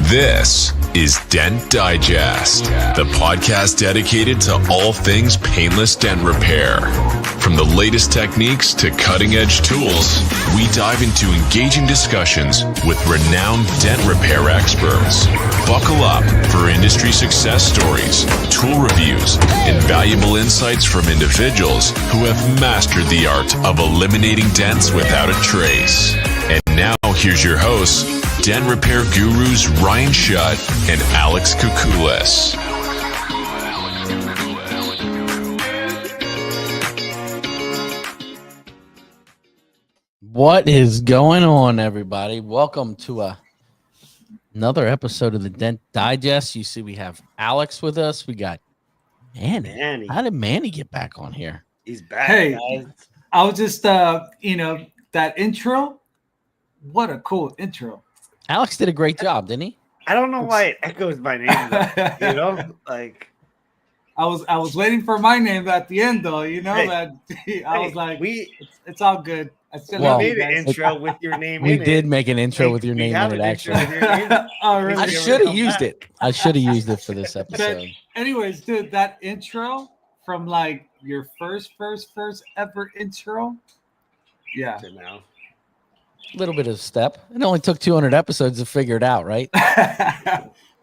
This is Dent Digest, the podcast dedicated to all things painless dent repair. From the latest techniques to cutting-edge tools, we dive into engaging discussions with renowned dent repair experts. Buckle up for industry success stories, tool reviews, and valuable insights from individuals who have mastered the art of eliminating dents without a trace. And now, here's your hosts, dent repair gurus Ryan Shutt and Alex Kukulis. What is going on, everybody? Welcome to another episode of the Dent Digest. You see, we have Alex with us. We got Manny. How did Manny get back on here? He's back. Hey, guys. I was just, that intro. What a cool intro. Alex did a great job, didn't he? I don't know why it echoes my name, though, like I was waiting for my name at the end, though. I was like, it's all good. I still we made an intro with your name. We did make an intro with your name in it. Actually, oh, really? I should have used it. I should have used it for this episode. But anyways, dude, that intro from like your first ever intro. Yeah. Now. A little bit of step. It only took 200 episodes to figure it out, right?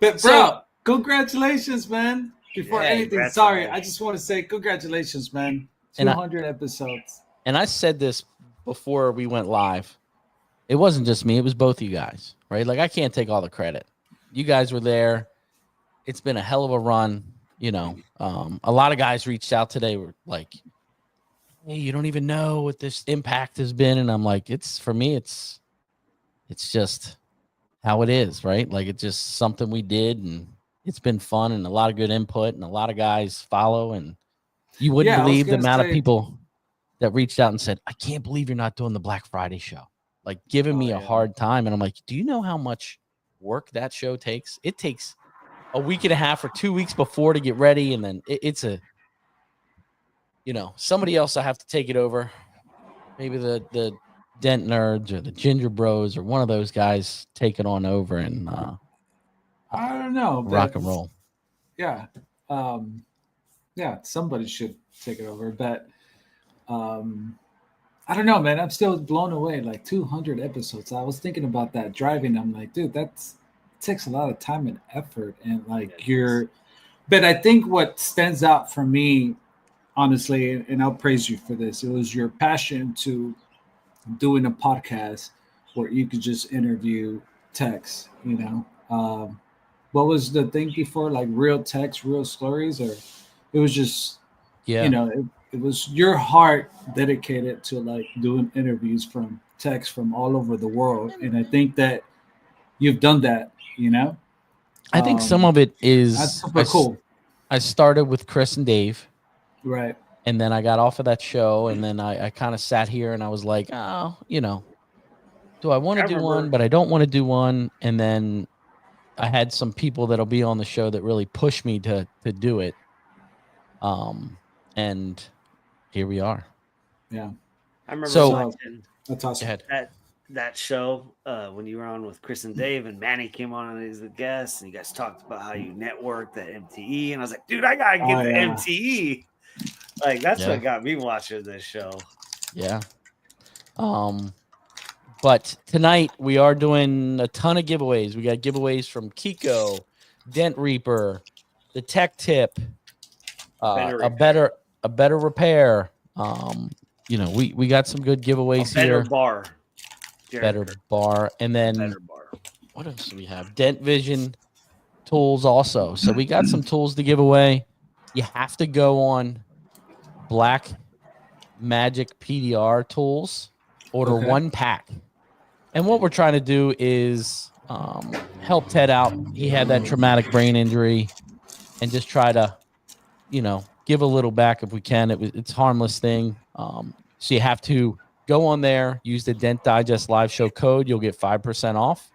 But bro, congratulations, man. Before anything, sorry, I just want to say congratulations, man. 200 episodes. And I said this before we went live. It wasn't just me, it was both you guys, right? Like, I can't take all the credit. You guys were there. It's been a hell of a run. A lot of guys reached out today, were like, hey, you don't even know what this impact has been. And I'm like, for me, it's just how it is, right? Like, it's just something we did, and it's been fun and a lot of good input, and a lot of guys follow. And you wouldn't believe the amount of people that reached out and said, I can't believe you're not doing the Black Friday show. Like, giving me a hard time. And I'm like, do you know how much work that show takes? It takes a week and a half or 2 weeks before to get ready. And then it's somebody else I have to take it over. Maybe the Dent Nerds or the Ginger Bros or one of those guys take it on over and I don't know. Rock and roll. Yeah. Somebody should take it over. But I don't know, man. I'm still blown away. Like 200 episodes. I was thinking about that driving. I'm like, dude, it takes a lot of time and effort. And but I think what stands out for me, honestly, and I'll praise you for this, it was your passion to doing a podcast where you could just interview techs, what was the thing before, like real techs, real stories, or it was just, it was your heart dedicated to like doing interviews from techs from all over the world. And I think that you've done that, I think some of it is that's super cool. I started with Chris and Dave. Right. And then I got off of that show, and then I kind of sat here and I was like, do I want to do one, but I don't want to do one. And then I had some people that'll be on the show that really pushed me to do it. And here we are. Yeah. I remember watching that's awesome. that show when you were on with Chris and Dave, and Manny came on as a guest, and you guys talked about how you networked at MTE, and I was like, dude, I gotta get the MTE. Like, that's what got me watching this show. Yeah. But tonight we are doing a ton of giveaways. We got giveaways from Kiko, Dent Reaper, the Tech Tip, a better repair. We got some good giveaways here. Better bar. And then what else do we have? Dent Vision tools also. So we got some tools to give away. You have to go on Black Magic PDR tools, order one pack. And what we're trying to do is help Ted out. He had that traumatic brain injury, and just try to, give a little back if we can. It's a harmless thing. So you have to go on there, use the Dent Digest live show code. You'll get 5% off.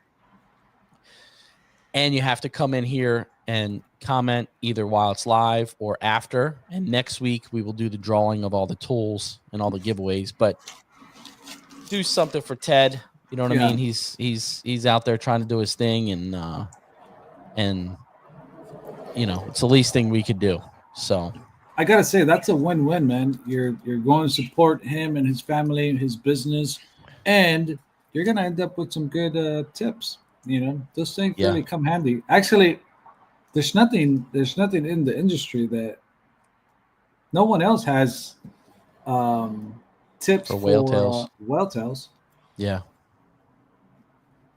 And you have to come in here and comment either while it's live or after. And next week we will do the drawing of all the tools and all the giveaways. But do something for Ted. You know what I mean? He's out there trying to do his thing, and and it's the least thing we could do. So I gotta say that's a win-win, man. You're going to support him and his family and his business, and you're gonna end up with some good tips. Those things really come handy. Actually, there's nothing in the industry that no one else has tips for whale tails. Yeah.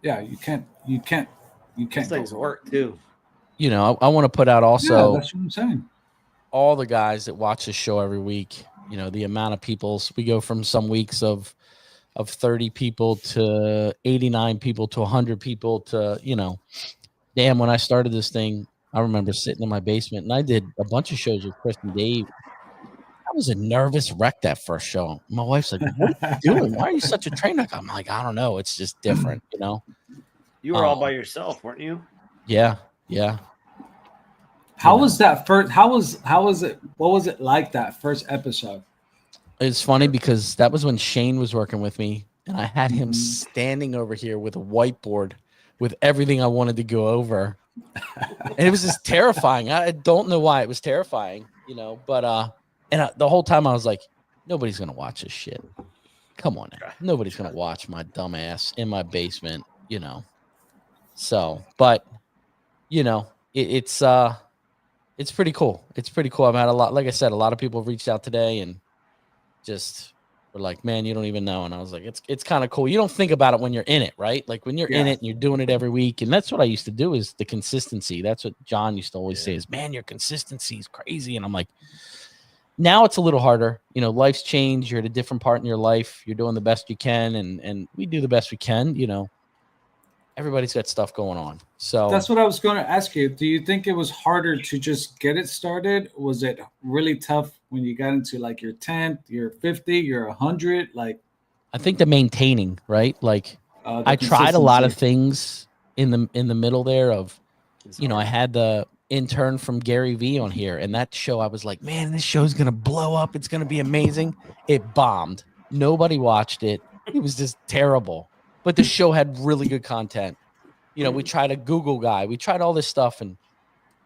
Yeah, you can't. These things work too. I want to put out also. Yeah, that's what I'm saying. All the guys that watch the show every week, the amount of people, we go from some weeks of 30 people to 89 people to 100 people to, damn, when I started this thing, I remember sitting in my basement and I did a bunch of shows with Chris and Dave. I was a nervous wreck that first show. My wife's like, what are you doing? Why are you such a train wreck? I'm like, I don't know. It's just different, You were all by yourself, weren't you? Yeah. How was that first? How was it? What was it like that first episode? It's funny because that was when Shane was working with me, and I had him standing over here with a whiteboard with everything I wanted to go over, and it was just terrifying. I don't know why it was terrifying, but the whole time I was like, nobody's gonna watch this shit. Come on, now. Nobody's gonna watch my dumb ass in my basement, So, but it's pretty cool. It's pretty cool. I've had like I said, a lot of people have reached out today and just were like, man, you don't even know. And I was like, it's kind of cool. You don't think about it when you're in it, right? Like when you're in it and you're doing it every week. And that's what I used to do is the consistency. That's what John used to always say is, man, your consistency is crazy. And I'm like, now it's a little harder. Life's changed. You're at a different part in your life. You're doing the best you can. And we do the best we can, Everybody's got stuff going on. So that's what I was going to ask you. Do you think it was harder to just get it started? Was it really tough when you got into like your 10th, your 50, your 100? Like, I think the maintaining, right? Like I tried a lot of things in the middle there of, I had the intern from Gary V on here, and that show I was like, man, this show's going to blow up. It's going to be amazing. It bombed. Nobody watched it. It was just terrible. But the show had really good content. We tried a Google guy. We tried all this stuff. And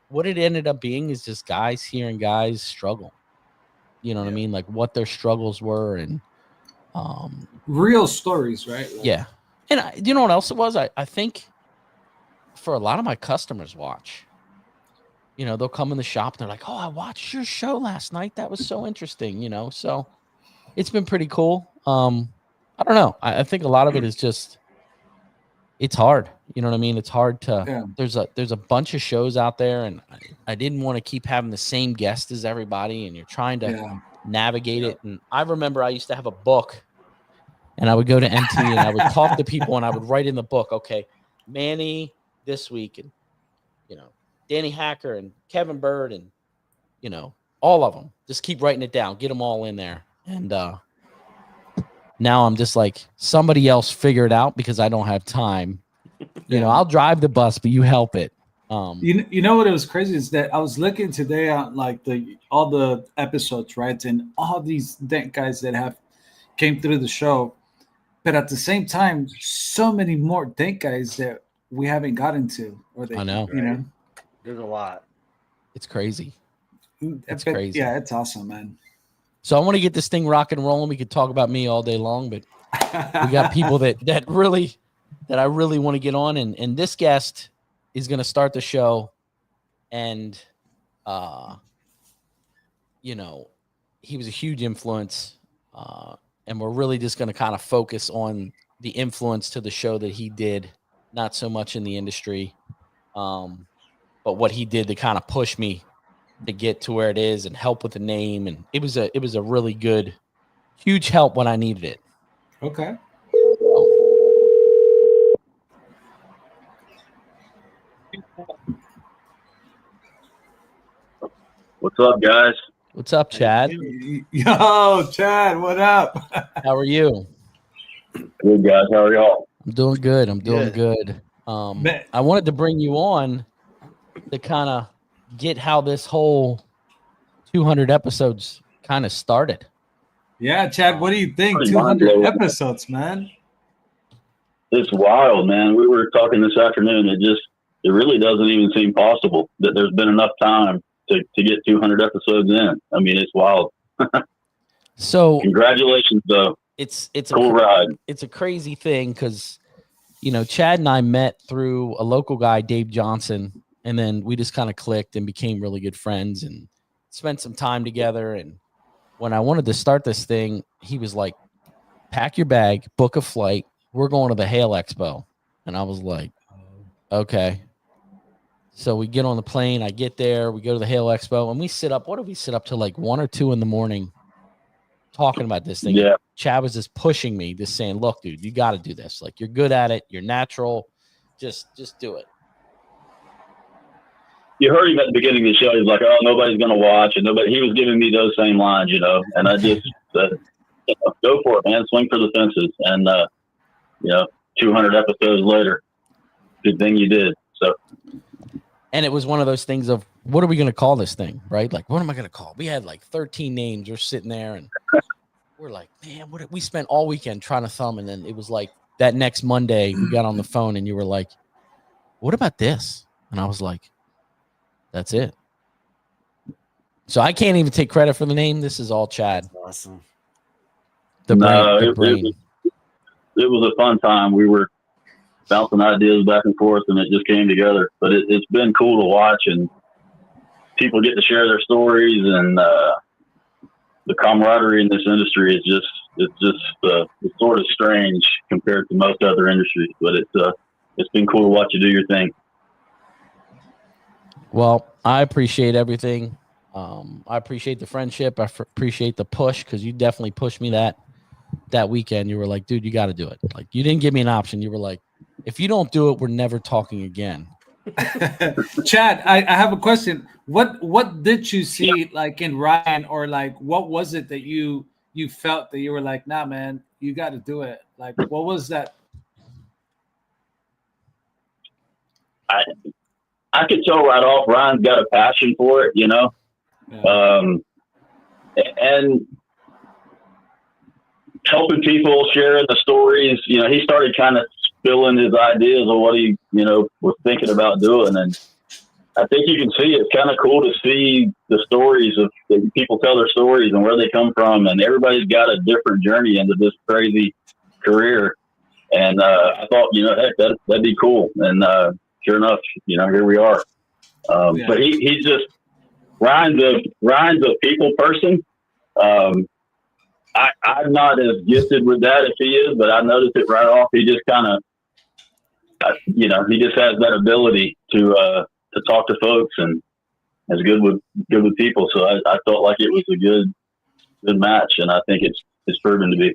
what it ended up being is just guys hearing guys struggle. You know what I mean? Like what their struggles were. And real stories, right? Like, yeah. And you know what else it was? I think for a lot of my customers watch. They'll come in the shop and they're like, oh, I watched your show last night. That was so interesting, So it's been pretty cool. I don't know. I think a lot of it is just, it's hard. You know what I mean? It's hard to, there's a bunch of shows out there and I didn't want to keep having the same guest as everybody and you're trying to navigate it. And I remember I used to have a book and I would go to MT and I would talk to people and I would write in the book, okay, Manny this week and, Danny Hacker and Kevin Byrd and, all of them. Just keep writing it down. Get them all in there. And, now I'm just like, somebody else figure it out because I don't have time. I'll drive the bus, but you help it. You know what it was crazy is that I was looking today at like all the episodes, right? And all these dent guys that have came through the show. But at the same time, so many more dent guys that we haven't gotten to. I know. There's a lot. It's crazy. It's crazy. Yeah, it's awesome, man. So I want to get this thing rock and rolling. We could talk about me all day long, but we got people that I really want to get on. And this guest is going to start the show. And, he was a huge influence. And we're really just going to kind of focus on the influence to the show that he did, not so much in the industry, but what he did to kind of push me to get to where it is and help with the name. And it was a really good, huge help when I needed it. Okay. What's up, guys? What's up, Chad? Yo, Chad, what up? How are you? Good, guys. How are y'all? I'm doing good. I wanted to bring you on to kind of get how this whole 200 episodes kind of started. Yeah, Chad, what do you think? 200 episodes, man. It's wild, man. We were talking this afternoon. it really doesn't even seem possible that there's been enough time to get 200 episodes in. I mean, it's wild. So congratulations, though. It's cool ride. It's a crazy thing because, you know, Chad and I met through a local guy, Dave Johnson, and then we just kind of clicked and became really good friends and spent some time together. And when I wanted to start this thing, he was like, pack your bag, book a flight. We're going to the Hail Expo. And I was like, okay. So we get on the plane. I get there. We go to the Hail Expo, and we sit up. What did we sit up till like 1 or 2 in the morning talking about this thing? Yeah. Chad was just pushing me, just saying, look, dude, you got to do this. Like, you're good at it. You're natural. Just do it. You heard him at the beginning of the show. He's like, oh, nobody's going to watch. And he was giving me those same lines, you know. And I just said, go for it, man. Swing for the fences. And, 200 episodes later, good thing you did. So. And it was one of those things of, what are we going to call this thing, right? Like, what am I going to call? We had like 13 names. We're sitting there, and we're like, man, we spent all weekend trying to thumb. And then it was like that next Monday, we got on the phone, and you were like, what about this? And I was like, that's it. So I can't even take credit for the name. This is all Chad. That's awesome. The brain. It was a fun time. We were bouncing ideas back and forth, and it just came together. But it's been cool to watch, and people get to share their stories, and the camaraderie in this industry is it's sort of strange compared to most other industries. But it's been cool to watch you do your thing. Well, I appreciate everything. I appreciate the friendship. I appreciate the push, because you definitely pushed me that weekend. You were like, dude, you got to do it. Like, you didn't give me an option. You were like, if you don't do it, we're never talking again. Chad, I have a question. What did you see like in Ryan, or like what was it that you felt that you were like, nah, man, you got to do it? Like, what was that? I could tell right off Ryan's got a passion for it, you know. Yeah. And helping people, sharing the stories, you know, he started kind of spilling his ideas of what he, you know, was thinking about doing. And I think you can see it's kind of cool to see the stories of people tell their stories and where they come from. And everybody's got a different journey into this crazy career. And I thought, you know, heck, that'd be cool. And sure enough, you know, here we are. But he's just, Ryan's a people person. I'm not as gifted with that as he is, but I noticed it right off. He just kind of, you know, he just has that ability to talk to folks and is good with people. So I felt like it was a good match, and I think it's proven to be.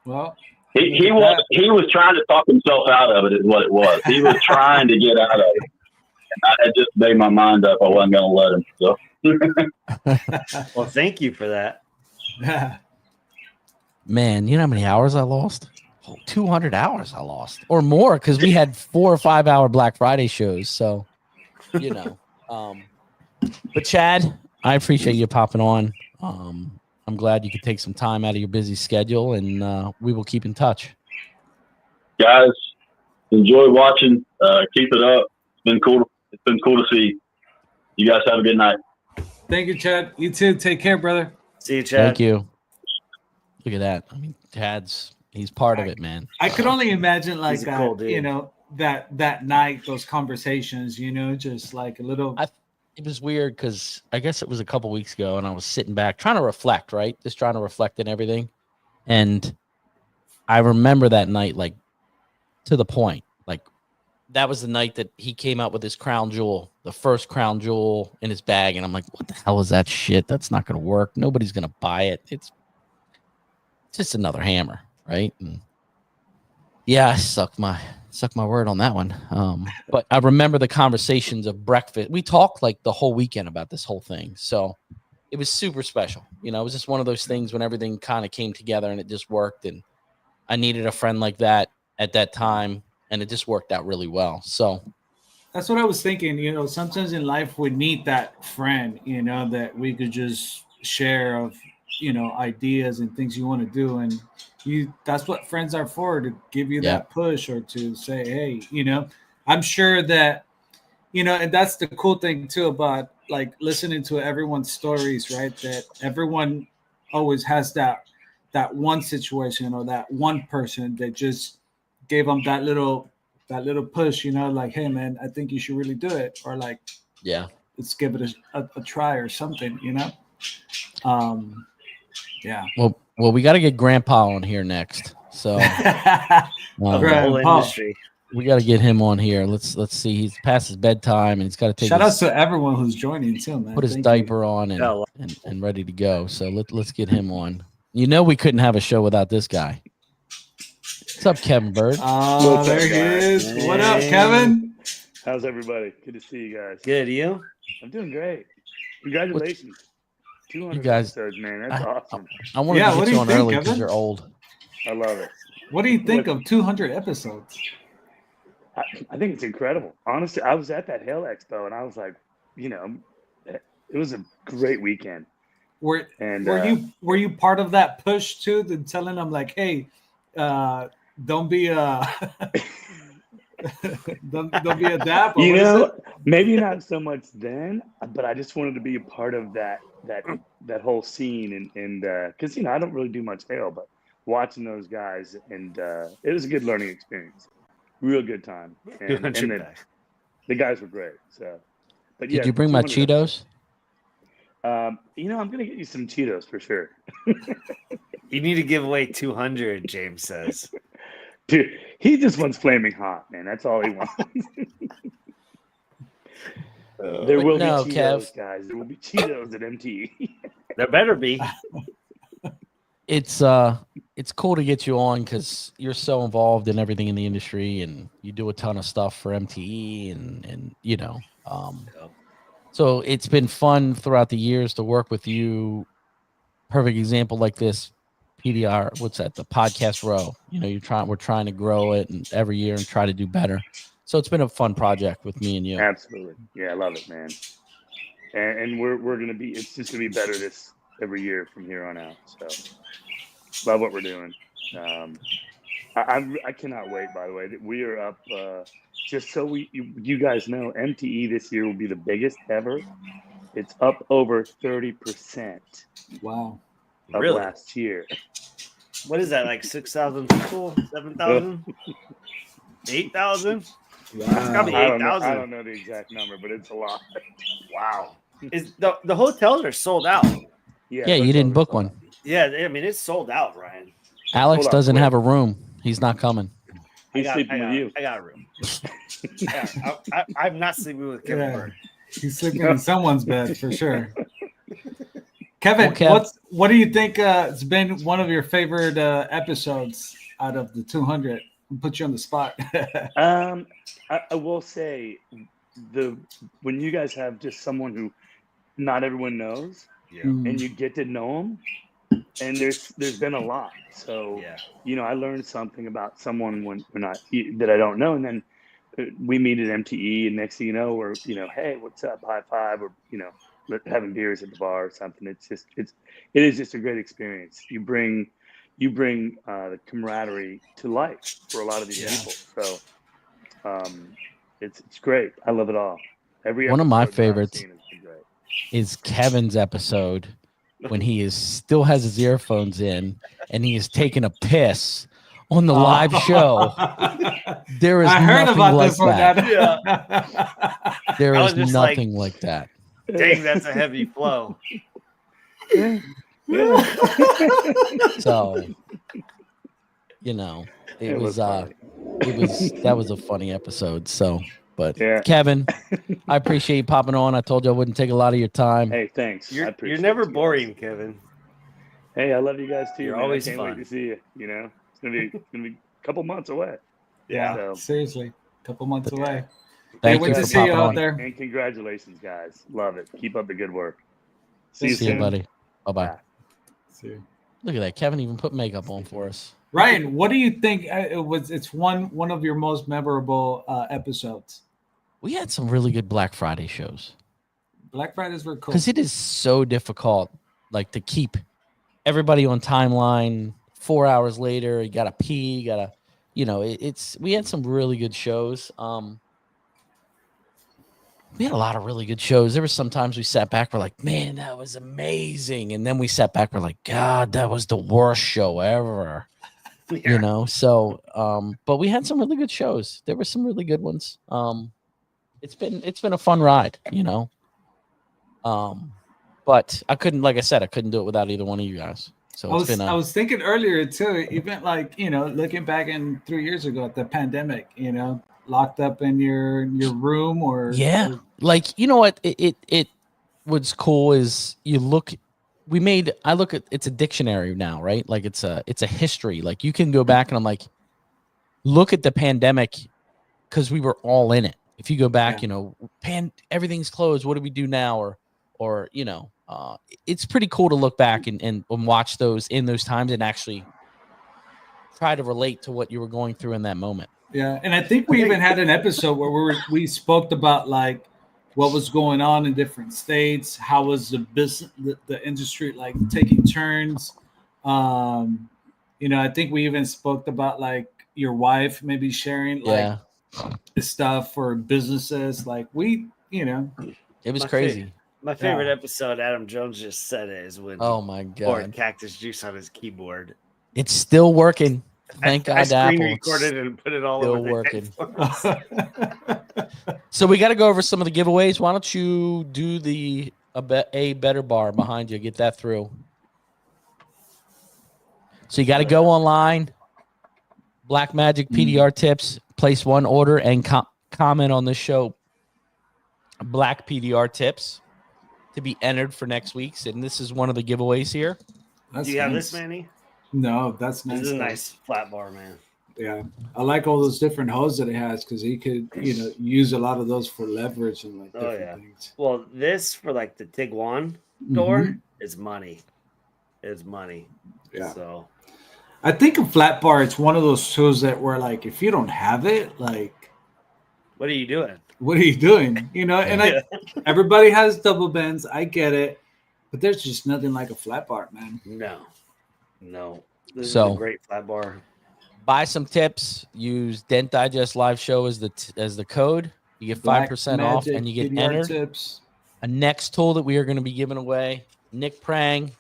Well, he was trying to talk himself out of it, is what it was. He was trying to get out of it. I had just made my mind up. I wasn't going to let him. So. Well, thank you for that. Man, you know how many hours I lost? 200 hours I lost, or more, because we had 4 or 5 hour Black Friday shows. So, you know. But Chad, I appreciate you popping on. I'm glad you could take some time out of your busy schedule, and we will keep in touch. Guys, enjoy watching. Keep it up. It's been cool. It's been cool to see. You guys have a good night. Thank you, Chad. You too. Take care, brother. See you, Chad. Thank you. Look at that. I mean, he's part of it, man. I could only imagine like that, cool dude. You know, that night, those conversations, you know, just like a little. It was weird because I guess it was a couple weeks ago, and I was sitting back trying to reflect, right? Just trying to reflect and everything. And I remember that night, like, to the point. Like, that was the night that he came out with his crown jewel, the first crown jewel in his bag. And I'm like, what the hell is that shit? That's not going to work. Nobody's going to buy it. It's just another hammer, right? And yeah, I sucked my word on that one. But I remember the conversations of breakfast. We talked like the whole weekend about this whole thing. So it was super special. You know, it was just one of those things when everything kind of came together and it just worked. And I needed a friend like that at that time, and it just worked out really well. So that's what I was thinking. You know, sometimes in life we need that friend, you know, that we could just share of, you know, ideas and things you want to do. And that's what friends are for, to give you that push, or to say, hey, you know, I'm sure that, and that's the cool thing too about like listening to everyone's stories, right? That everyone always has that one situation or that one person that just gave them that little push, like, hey man, I think you should really do it, or like, yeah, let's give it a try or something, yeah. Well, we got to get Grandpa on here next. So the whole industry. We got to get him on here. Let's see. He's past his bedtime, and he's got to take. Shout out to everyone who's joining too, man. Put his diaper on and ready to go. So let's get him on. We couldn't have a show without this guy. What's up, Kevin Byrd? Oh, there he is. Man. What up, Kevin? How's everybody? Good to see you guys. Good, you? I'm doing great. Congratulations. 200 you guys, episodes, man. That's awesome. I wanted to get you on early because you're old. I love it. What do you think of 200 episodes? I think it's incredible. Honestly, I was at that Hail Expo, and I was like, it was a great weekend. Were you part of that push too? The telling them like, hey, don't be a don't be a dap. Maybe not so much then, but I just wanted to be a part of that whole scene, and because I don't really do much hail, but watching those guys, and it was a good learning experience. Real good time, and the guys were great. So, but did you bring my Cheetos? I'm gonna get you some Cheetos for sure. You need to give away 200, James says. Dude, he just wants flaming hot, man. That's all he wants. There will be Cheetos, guys. There will be Cheetos at MTE. There better be. It's cool to get you on because you're so involved in everything in the industry, and you do a ton of stuff for MTE, and so it's been fun throughout the years to work with you. Perfect example like this, PDR. What's that? The podcast row. We're trying to grow it and every year and try to do better. So it's been a fun project with me and you. Absolutely, yeah, I love it, man. And we're gonna be. It's just gonna be better this every year from here on out. So love what we're doing. I cannot wait. By the way, we are up. Just so you guys know, MTE this year will be the biggest ever. It's up over 30%. Wow. Of really? Last year. What is that, like 6,000 people? 7,000? 8,000? Wow. It's gotta be 8,000. I don't know the exact number, but it's a lot. Wow. Is the hotels are sold out? Yeah, you didn't book one. Yeah, I mean it's sold out, Ryan. Alex doesn't have a room. He's not coming. He's sleeping with you. I got a room. Yeah, I'm not sleeping with Kevin Byrd. He's sleeping in someone's bed for sure. Kevin, what do you think has been one of your favorite episodes out of the 200? I'll put you on the spot. I will say when you guys have just someone who not everyone knows, and you get to know them, and there's been a lot. So I learned something about someone that I don't know, and then we meet at MTE, and next thing you know, we're hey, what's up, high five, or having beers at the bar or something. It is just a great experience. You bring the camaraderie to life for a lot of these people. So it's great. I love it all. One of my favorites is Kevin's episode when he still has his earphones in and he is taking a piss on the live show. There is nothing like that. There is nothing like that. Dang, that's a heavy flow. So, that was a funny episode. So, but Kevin, I appreciate you popping on. I told you I wouldn't take a lot of your time. Hey, thanks. You're never boring, Kevin. Hey, I love you guys too. You're always I can't fun. wait to see you. It's gonna be a couple months away. Yeah, so. Seriously, a couple months away. Thank you for to see you out there. And congratulations, guys. Love it. Keep up the good work. See you soon, buddy. Bye-bye. See you. Look at that. Kevin even put makeup on for us. Ryan, what do you think it's one of your most memorable episodes? We had some really good Black Friday shows. Black Fridays were cool. Because it is so difficult, like, to keep everybody on timeline. 4 hours later, you got to pee, we had some really good shows. we had a lot of really good shows. There were sometimes we sat back, we're like, man, that was amazing. And then we sat back, we're like, God, that was the worst show ever. You know, so but we had some really good shows. There were some really good ones. It's been a fun ride, you know. But I couldn't, like I said, I couldn't do it without either one of you guys. So I was thinking earlier too, even like, you know, looking back in 3 years ago at the pandemic, you know, locked up in your room or like, you know what it what's cool is I look at it's a dictionary now, right? Like it's a history. Like you can go back and I'm like, look at the pandemic because we were all in it. If you go back, you know, everything's closed. What do we do now? Or you know, it's pretty cool to look back and watch those in those times and actually try to relate to what you were going through in that moment. Yeah, and I think we even had an episode where we spoke about like what was going on in different states, how was the business, the industry like taking turns. You know, I think we even spoke about like your wife maybe sharing like stuff for businesses. Like we, you know, it was crazy. My favorite episode, Adam Jones just said it, is when my God, poured cactus juice on his keyboard. It's still working. Thank God, I screen Apple. recorded and put it all still over working. The So we got to go over some of the giveaways. Why don't you do a better bar behind you? Get that through. So you got to go online. Black Magic PDR tips. Place one order and comment on the show. Black PDR tips to be entered for next week's, and this is one of the giveaways here. Do you have this, Manny? No, that's nice. This is a nice flat bar, man. Yeah, I like all those different hoses that it has because he could, you know, use a lot of those for leverage and like different things. Well, this for like the Tiguan door is money. It's money. Yeah. So I think a flat bar, it's one of those tools that where like if you don't have it, like what are you doing? What are you doing? You know, and everybody has double bends. I get it, but there's just nothing like a flat bar, man. No. This is a great flat bar. Buy some tips. Use Dent Digest Live Show as the code. You get 5% off, and you get entered. Tips. A next tool that we are going to be giving away. Nick Prang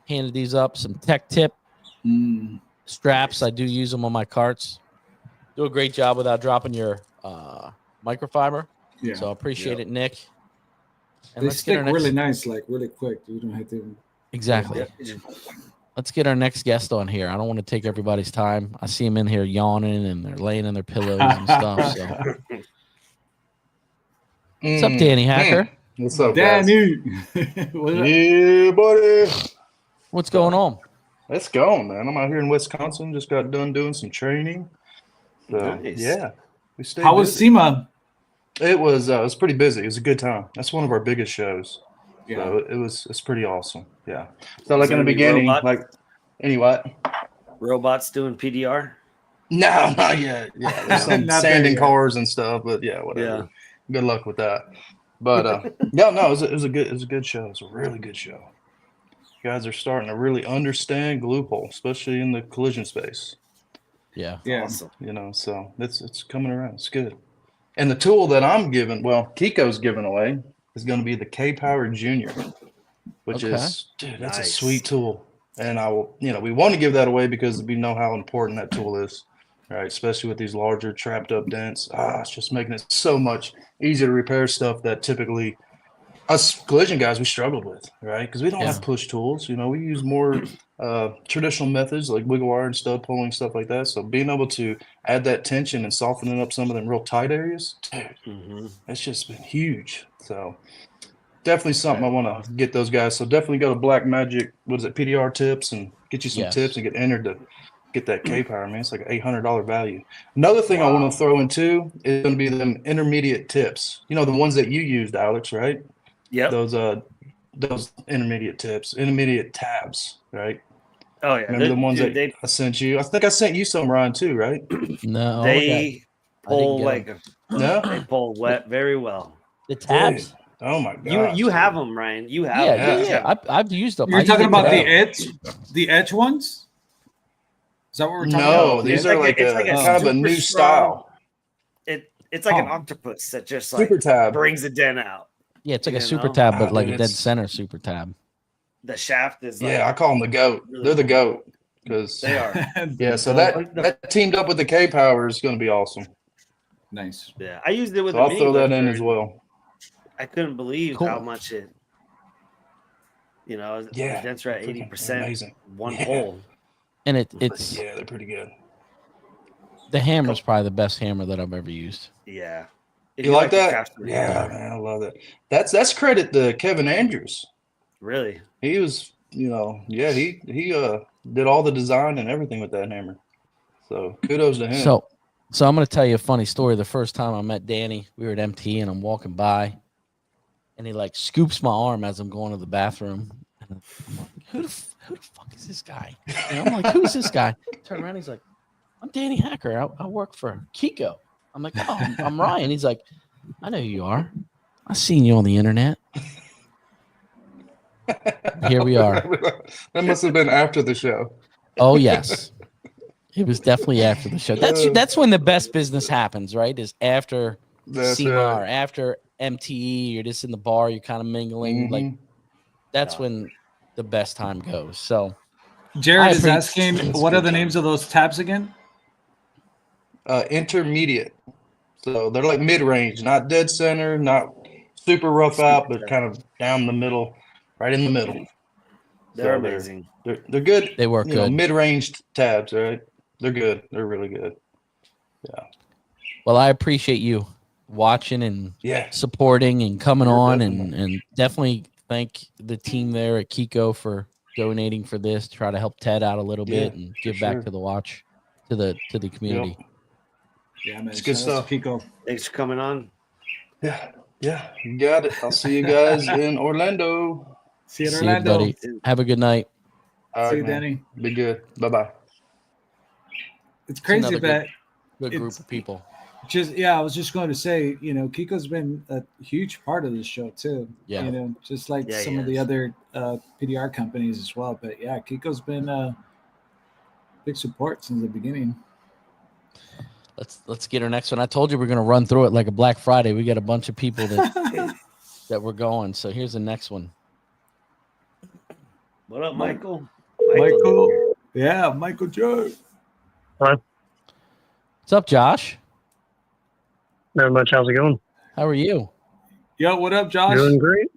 handed these up. Some tech tip straps. I do use them on my carts. Do a great job without dropping your microfiber. Yeah. So I appreciate it, Nick. And they stick really nice, like really quick. You don't have to. Exactly. Let's get our next guest on here. I don't want to take everybody's time. I see them in here yawning and they're laying in their pillows and stuff. So. What's up, Danny Hacker? What's up, Danny? Yeah, buddy. What's going on? Let's go, man. I'm out here in Wisconsin. Just got done doing some training. So, nice. Yeah. We stayed How was SEMA? It was pretty busy. It was a good time. That's one of our biggest shows. Yeah. So it's pretty awesome. Yeah. So like in the beginning, robots doing PDR? No, not yet. Yeah, there's some sanding cars and stuff, but yeah, whatever. Yeah. Good luck with that. But it was a good show. It's a really good show. You guys are starting to really understand glue pull, especially in the collision space. Yeah. Awesome. You know, so it's coming around. It's good. And the tool that I'm giving, Kiko's giving away, is going to be the K-Power Junior, which is, dude, that's a sweet tool. And I will, we want to give that away because we know how important that tool is, right? Especially with these larger trapped up dents. It's just making it so much easier to repair stuff that typically us collision guys, we struggled with, right? Because we don't have push tools. We use more traditional methods like wiggle wire and stud pulling, stuff like that. So being able to add that tension and softening up some of them real tight areas, dude, it's just been huge. So definitely something I want to get those guys. So definitely go to Black Magic, PDR tips, and get you some tips and get entered to get that K-Power, man. It's like an $800 value. Another thing I want to throw in too is going to be them intermediate tips. The ones that you used, Alex, right? Yeah. Those intermediate tips, intermediate tabs, right? Oh yeah. Remember the ones that I sent you? I think I sent you some, Ryan, too, right? No. They pull they pull very well. The tabs. Dude. Oh my god. You have them, Ryan. You have them. Yeah. I've used them. You're talking about the edge ones? Is that what we're talking about? No, these are like kind of a new style. It's like an octopus that just like super tab brings a dent out. Yeah, it's like a super tab, but like a dead center super tab. The shaft is like, I call them the GOAT. Really They're the GOAT because they are. Yeah, so that teamed up with the K Power is going to be awesome. Nice. Yeah, I used it with. So I'll throw that in as well. I couldn't believe how much it. The dents are at 80%. One hole. And it's they're pretty good. The hammer's probably the best hammer that I've ever used. Yeah. You like that? Yeah, man, I love that. That's credit to Kevin Andrews. Really? He was, he did all the design and everything with that hammer. So kudos to him. So I'm going to tell you a funny story. The first time I met Danny, we were at MT and I'm walking by and he like scoops my arm as I'm going to the bathroom. And I'm like, who the fuck is this guy? And I'm like, who's this guy? Turn around, he's like, I'm Danny Hacker. I work for Kiko. I'm like, oh, I'm Ryan. He's like, I know who you are. I've seen you on the internet. Here we are. That must have been after the show. Oh, yes. It was definitely after the show. That's when the best business happens, right? Is after SEMA or after MTE. You're just in the bar. You're kind of mingling. Like that's when the best time goes. So Jared is asking, what are the names of those tabs again? Intermediate. So they're like mid-range, not dead center, not super rough out, but kind of down the middle, right in the middle. They're amazing. They're good. They work good. Mid-range tabs, right? They're good. They're really good. Yeah. Well, I appreciate you watching and supporting and coming on and definitely thank the team there at Kiko for donating for this, try to help Ted out a little bit and give back to the watch, to the community. Yep. Yeah, man. It's good stuff. Kiko. Thanks for coming on. Yeah, you got it. I'll see you guys in Orlando. See you in Orlando. You, buddy. Have a good night. All see you, right, Danny. Be good. Bye-bye. It's crazy that good group of people. I was just going to say, Kiko's been a huge part of this show too. Yeah. Just like some of the other PDR companies as well. But yeah, Kiko's been a big support since the beginning. Let's get our next one. I told you we're going to run through it like a Black Friday. We got a bunch of people that we're going. So here's the next one. What up, Michael? Michael. Yeah, Michael Joe. Hello. What's up, Josh? Not much. How's it going? How are you? Yo, what up, Josh? Doing great.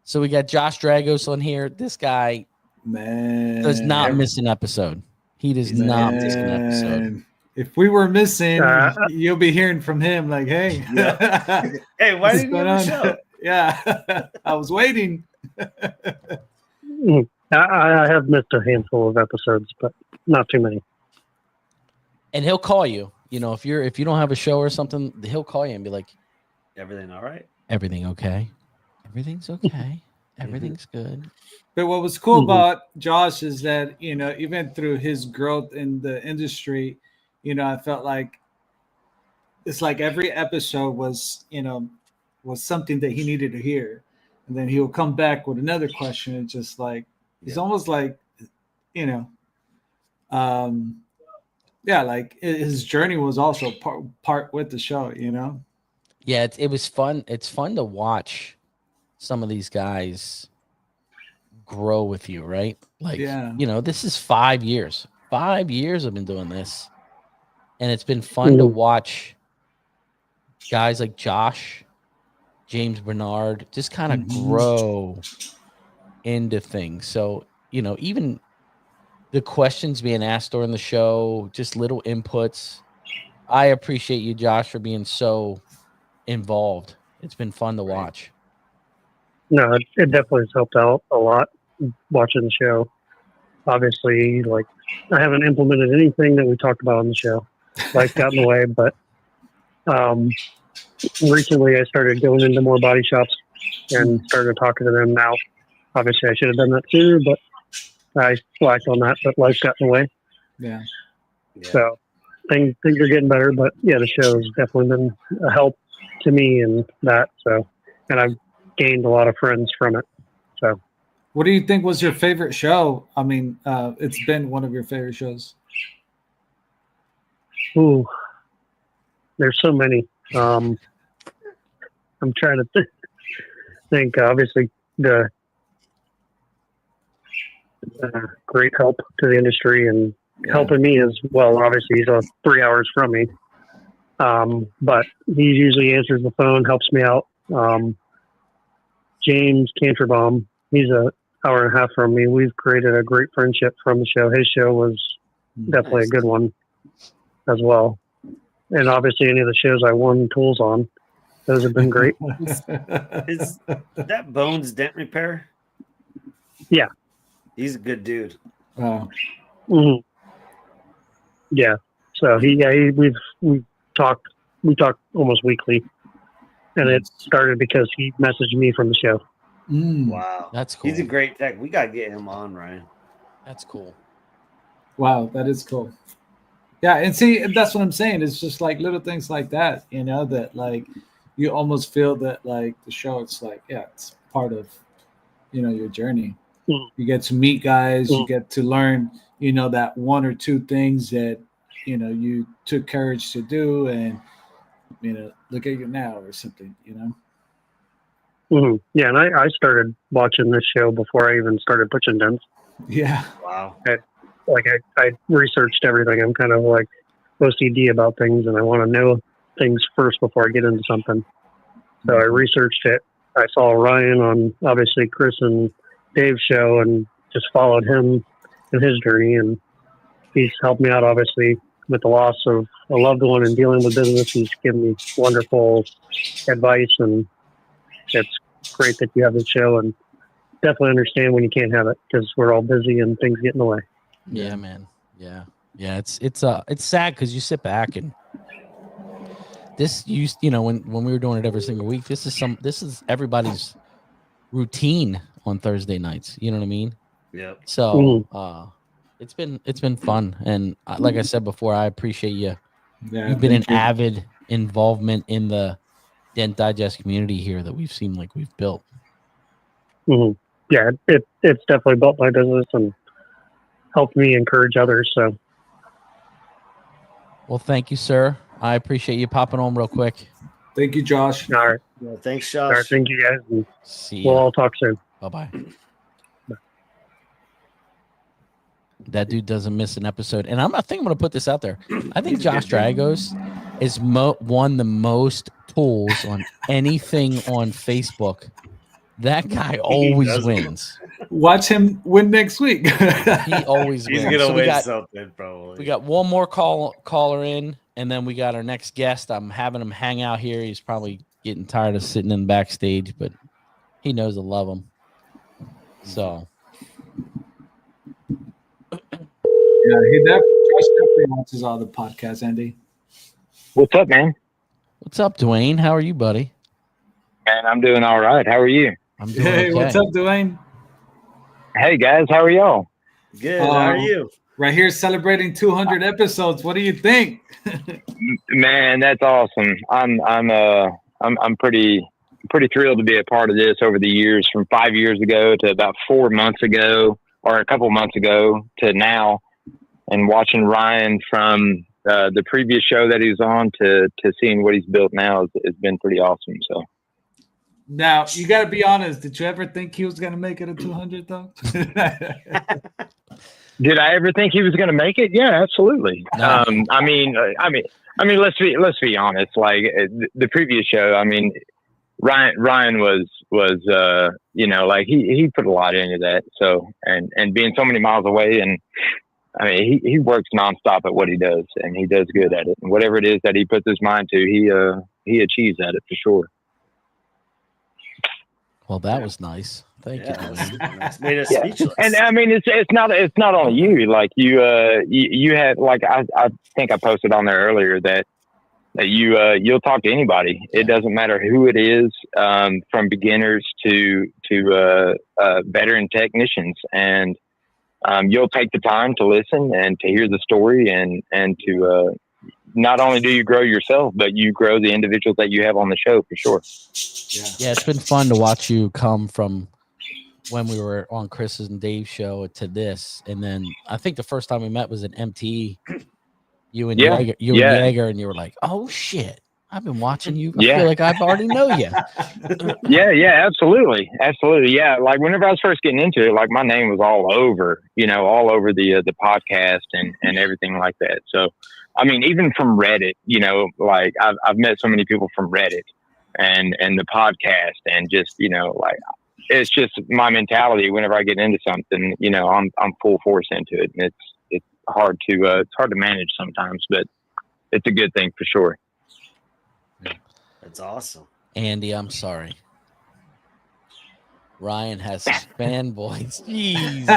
So we got Josh Dragos on here. This guy does not miss an episode. He does not miss an episode. If we were missing, you'll be hearing from him like, hey. Hey, why didn't you on the show? Yeah, I was waiting. I have missed a handful of episodes, but not too many. And he'll call you. If you don't have a show or something, he'll call you and be like, everything all right? Everything okay? Everything's okay. Everything's good. But what was cool about Josh is that, even through his growth in the industry, I felt like it's like every episode was something that he needed to hear. And then he'll come back with another question. It's just like, it's almost like, like his journey was also part with the show, Yeah, it was fun. It's fun to watch some of these guys grow with you, right? Like, this is 5 years. 5 years I've been doing this. And it's been fun to watch guys like Josh, James Bernard, just kind of grow into things. So, even the questions being asked during the show, just little inputs. I appreciate you, Josh, for being so involved. It's been fun to watch. No, it definitely has helped out a lot watching the show. Obviously, like, I haven't implemented anything that we talked about on the show. Life got in the way, but recently I started going into more body shops and started talking to them now. Obviously, I should have done that sooner, but I slacked on that, but life got in the way. Yeah. So things are getting better, but yeah, the show has definitely been a help to me and that. So, and I've gained a lot of friends from it. So, what do you think was your favorite show? I mean, it's been one of your favorite shows. Ooh, there's so many. I'm trying to think. Obviously, the great help to the industry and helping me as well. Obviously, he's 3 hours from me, but he usually answers the phone, helps me out. James Canterbaum, he's an hour and a half from me. We've created a great friendship from the show. His show was definitely a good one as well. And obviously, any of the shows I won tools on, those have been great. Is that Bones Dent Repair? Yeah. He's a good dude. Mm-hmm. Yeah. So we've talked almost weekly, and it started because he messaged me from the show. Wow, that's cool. He's a great tech. We gotta get him on, Ryan. That's cool. Wow, that is cool. Yeah, and see, that's what I'm saying. It's just like little things like that, you know, that like you almost feel that like the show, it's like, yeah, it's part of, you know, your journey. You get to meet guys, you get to learn, you know, that one or two things that, you know, you took courage to do, and, you know, look at you now or something, you know? Mm-hmm. Yeah, and I started watching this show before I even started pushing dents. Yeah. Wow. I researched everything. I'm kind of like OCD about things, and I want to know things first before I get into something. So I researched it. I saw Ryan on, obviously, Chris and Dave's show, and just followed him in his journey. And he's helped me out, obviously, with the loss of a loved one and dealing with business. He's given me wonderful advice, and it's great that you have this show, and definitely understand when you can't have it because we're all busy and things get in the way. Yeah, man. Yeah. It's sad because you sit back and this used, you know, when we were doing it every single week, this is everybody's routine on Thursday nights. You know what I mean? Yeah. So it's been fun, and like I said before, I appreciate you. Yeah, you've been an avid involvement in the Dent Digest community here that we've seen like we've built. Mm-hmm. Yeah, it's definitely built my business and helped me encourage others. So, well, thank you, sir. I appreciate you popping on real quick. Thank you, Josh. All right. Well, thanks, Josh. All right, thank you, guys. And see you. we'll all talk soon. Bye-bye. That dude doesn't miss an episode. And I think I'm going to put this out there. I think Josh Dragos is won the most tools on anything on Facebook. That guy always wins. Watch him win next week. He always wins. He's going to win something, probably. We got one more caller in, and then we got our next guest. I'm having him hang out here. He's probably getting tired of sitting in backstage, but he knows I love him. So... yeah, Josh definitely watches all the podcasts, Andy. What's up, man? What's up, Dwayne? How are you, buddy? Man, I'm doing all right. How are you? I'm doing Hey, okay. what's up, Dwayne? Hey, guys. How are y'all? Good. How are you? Right here celebrating 200 episodes. What do you think? Man, that's awesome. I'm pretty thrilled to be a part of this over the years, from 5 years ago to about 4 months ago, or a couple months ago to now. And watching Ryan from the previous show that he was on to seeing what he's built now has been pretty awesome. So now you got to be honest. Did you ever think he was going to make it a 200 though? Did I ever think he was going to make it? Yeah, absolutely. No. I mean, let's be honest. Like the previous show, I mean, Ryan was you know, like he put a lot into that. So and being so many miles away, and I mean, he works nonstop at what he does, and he does good at it. And whatever it is that he puts his mind to, he achieves at it for sure. Well, that was nice. Thank you, Dwayne. That's made us speechless. And I mean, it's not only you. Like you had, like I think I posted on there earlier that you'll talk to anybody. It doesn't matter who it is, from beginners to veteran technicians, and you'll take the time to listen and to hear the story, and to not only do you grow yourself, but you grow the individuals that you have on the show for sure. Yeah, it's been fun to watch you come from when we were on Chris's and Dave's show to this, and then I think the first time we met was at MTE. You and Jaeger, and you were like, "Oh shit, I've been watching you. I feel like I've already know you. Yeah, absolutely. Yeah, like whenever I was first getting into it, like my name was all over the podcast and everything like that. So, I mean, even from Reddit, like I've met so many people from Reddit and the podcast, and just like it's just my mentality. Whenever I get into something, I'm full force into it, and it's hard to manage sometimes, but it's a good thing for sure. That's awesome. Andy, I'm sorry. Ryan has his fanboys. Jesus.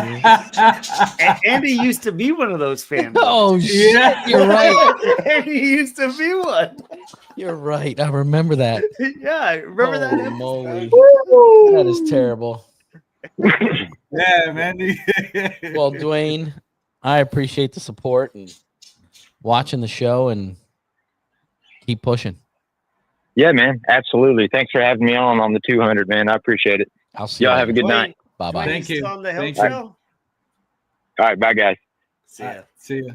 Andy used to be one of those fanboys. Oh, shit. Yeah. You're right. Andy used to be one. You're right. I remember that. Yeah, I remember that episode. Moly. That is terrible. Yeah, man. Well, Dwayne, I appreciate the support and watching the show, and keep pushing. Yeah, man. Absolutely. Thanks for having me on the 200, man. I appreciate it. I'll see y'all. you. Have a good night. Bye-bye. Thank you. On the Thank show. you. All right. Bye, guys. See ya. See ya.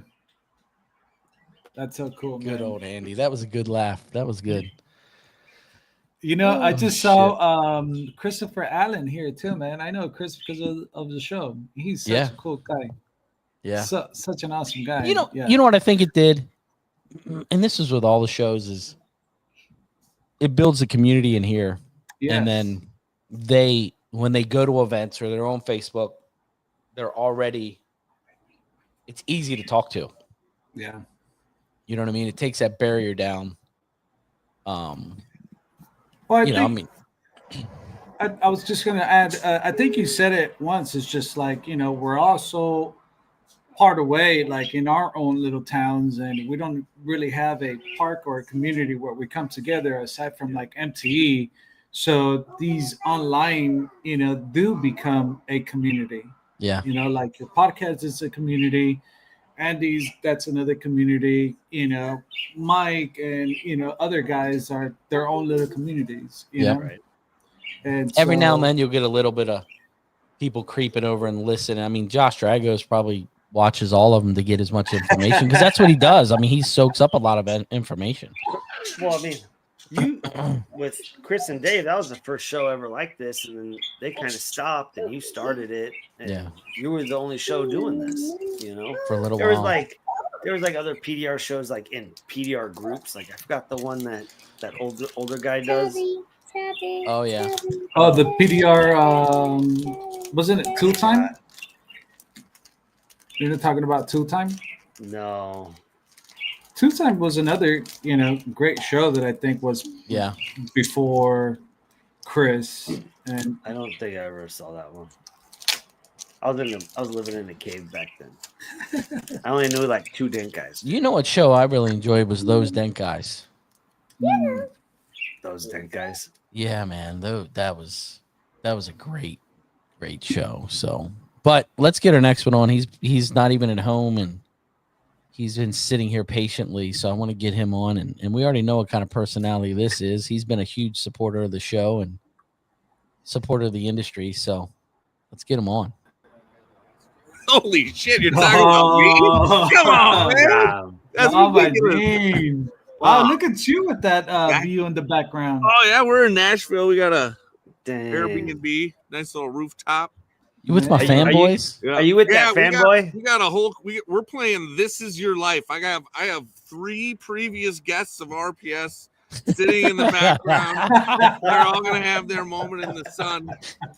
That's so cool, man. Good old Andy. That was a good laugh. That was good. I just saw Christopher Allen here too, man. I know Chris because of the show. He's such a cool guy. Yeah. Such an awesome guy. You know what I think it did? And this is with all the shows, is it builds a community in here. Yes. And then when they go to events or their own Facebook, it's easy to talk to. Yeah. You know what I mean? It takes that barrier down. I was just going to add, I think you said it once. It's just like, we're also part away, like in our own little towns, and we don't really have a park or a community where we come together aside from like MTE. So these online, do become a community. Yeah. Like your podcast is a community. Andy's, that's another community. Mike and other guys are their own little communities. You know? Right. And every now and then you'll get a little bit of people creeping over and listen. I mean, Josh Dragos probably watches all of them to get as much information because that's what he does. I mean, he soaks up a lot of information. Well, I mean, you with Chris and Dave, that was the first show ever like this, and then they kind of stopped, and you started it, and you were the only show doing this. For a little while. There was like other PDR shows, like in PDR groups. Like I forgot the one that older guy does. Oh yeah. Oh, the PDR. Wasn't it Tool Time? You're not talking about Tool Time? No. Tool Time was another, great show that I think was before Chris. And I don't think I ever saw that one. I was living in a cave back then. I only knew like 2 Dent guys. You know what show I really enjoyed was Those Dent Guys. Those Dent Guys. Yeah, man. That was a great show. So, but let's get our next one on. He's not even at home, and he's been sitting here patiently. So I want to get him on, and we already know what kind of personality this is. He's been a huge supporter of the show and supporter of the industry. So let's get him on. Holy shit, you're talking about me? Come on, man. That's ridiculous. Wow, look at you with that view in the background. Oh, yeah, we're in Nashville. We got a Airbnb, nice little rooftop. You with my fanboys? Are you with that fanboy? We got a whole. We're playing This Is Your Life. I have 3 previous guests of RPS sitting in the background. They're all gonna have their moment in the sun.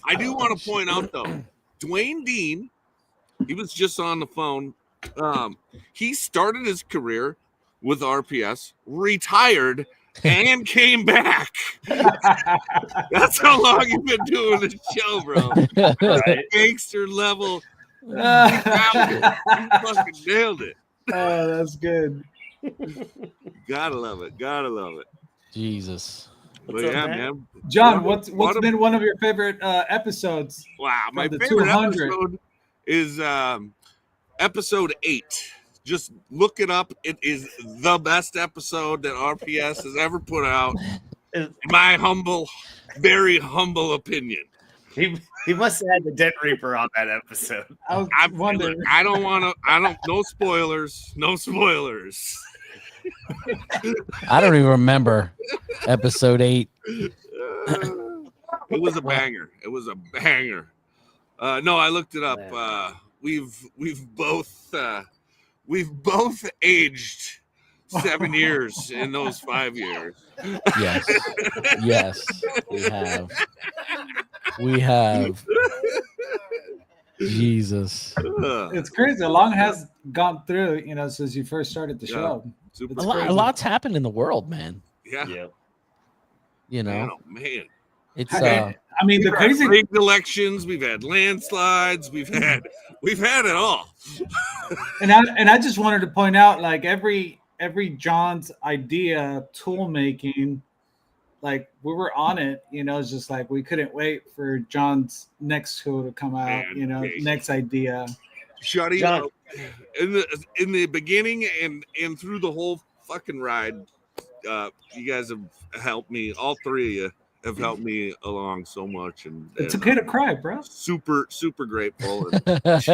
I do want to point out though, Dwayne Dean, he was just on the phone. He started his career with RPS, retired, and came back. That's how long you've been doing this show, bro. Right? Gangster level. You fucking nailed it. Oh, that's good. Gotta love it. Jesus. But yeah, man. John, what's been one of your favorite episodes? Wow, my favorite episode is episode 8. Just look it up. It is the best episode that RPS has ever put out. In my very humble opinion. He must have had the Dent Reaper on that episode. No spoilers. I don't even remember episode 8. It was a banger. It was a banger. No, I looked it up. We've both aged 7 years in those 5 years. Yes, we have. Jesus, it's crazy. A lot has gone through, since you first started the show. A lot's happened in the world, man. Yeah. Man. It's the crazy big elections, we've had landslides, we've had it all. and I just wanted to point out, like, every John's idea tool making, like, we were on it, it's just like we couldn't wait for John's next tool to come out, next idea. Shutty, in the beginning and through the whole fucking ride, you guys have helped me. All three of you have helped me along so much, and it's okay to cry, bro. Super grateful. It's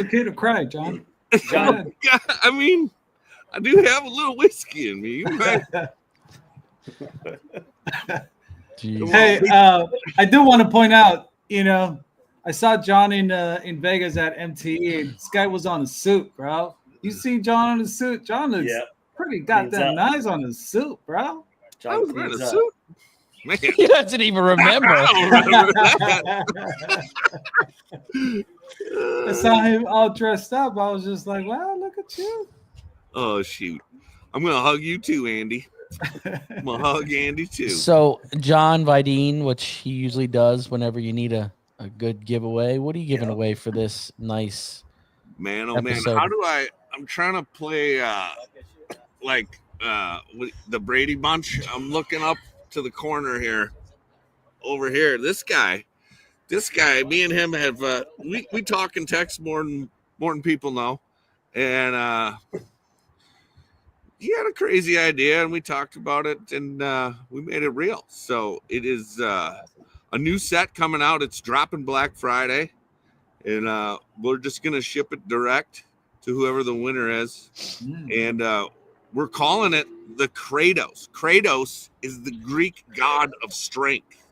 okay to cry, John. John, I mean, I do have a little whiskey in me. Right? Hey, I do want to point out, I saw John in Vegas at MTE. This guy was on a suit, bro. You see John on a suit? John looks pretty goddamn nice on a suit, bro. I was wearing a suit. Man. He doesn't even remember. I saw him all dressed up. I was just like, wow, look at you. Oh, shoot. I'm going to hug you too, Andy. I'm going to hug Andy too. So, John Vidine, which he usually does whenever you need a good giveaway, what are you giving away for this nice man? Oh, episode? Man. How do I'm trying to play with the Brady Bunch. I'm looking up to the corner here. Over here. This guy, me and him have, we talk and text more than people know. And, he had a crazy idea, and we talked about it, and we made it real. So it is a new set coming out. It's dropping Black Friday, and we're just going to ship it direct to whoever the winner is. And we're calling it the Kratos. Kratos is the Greek god of strength.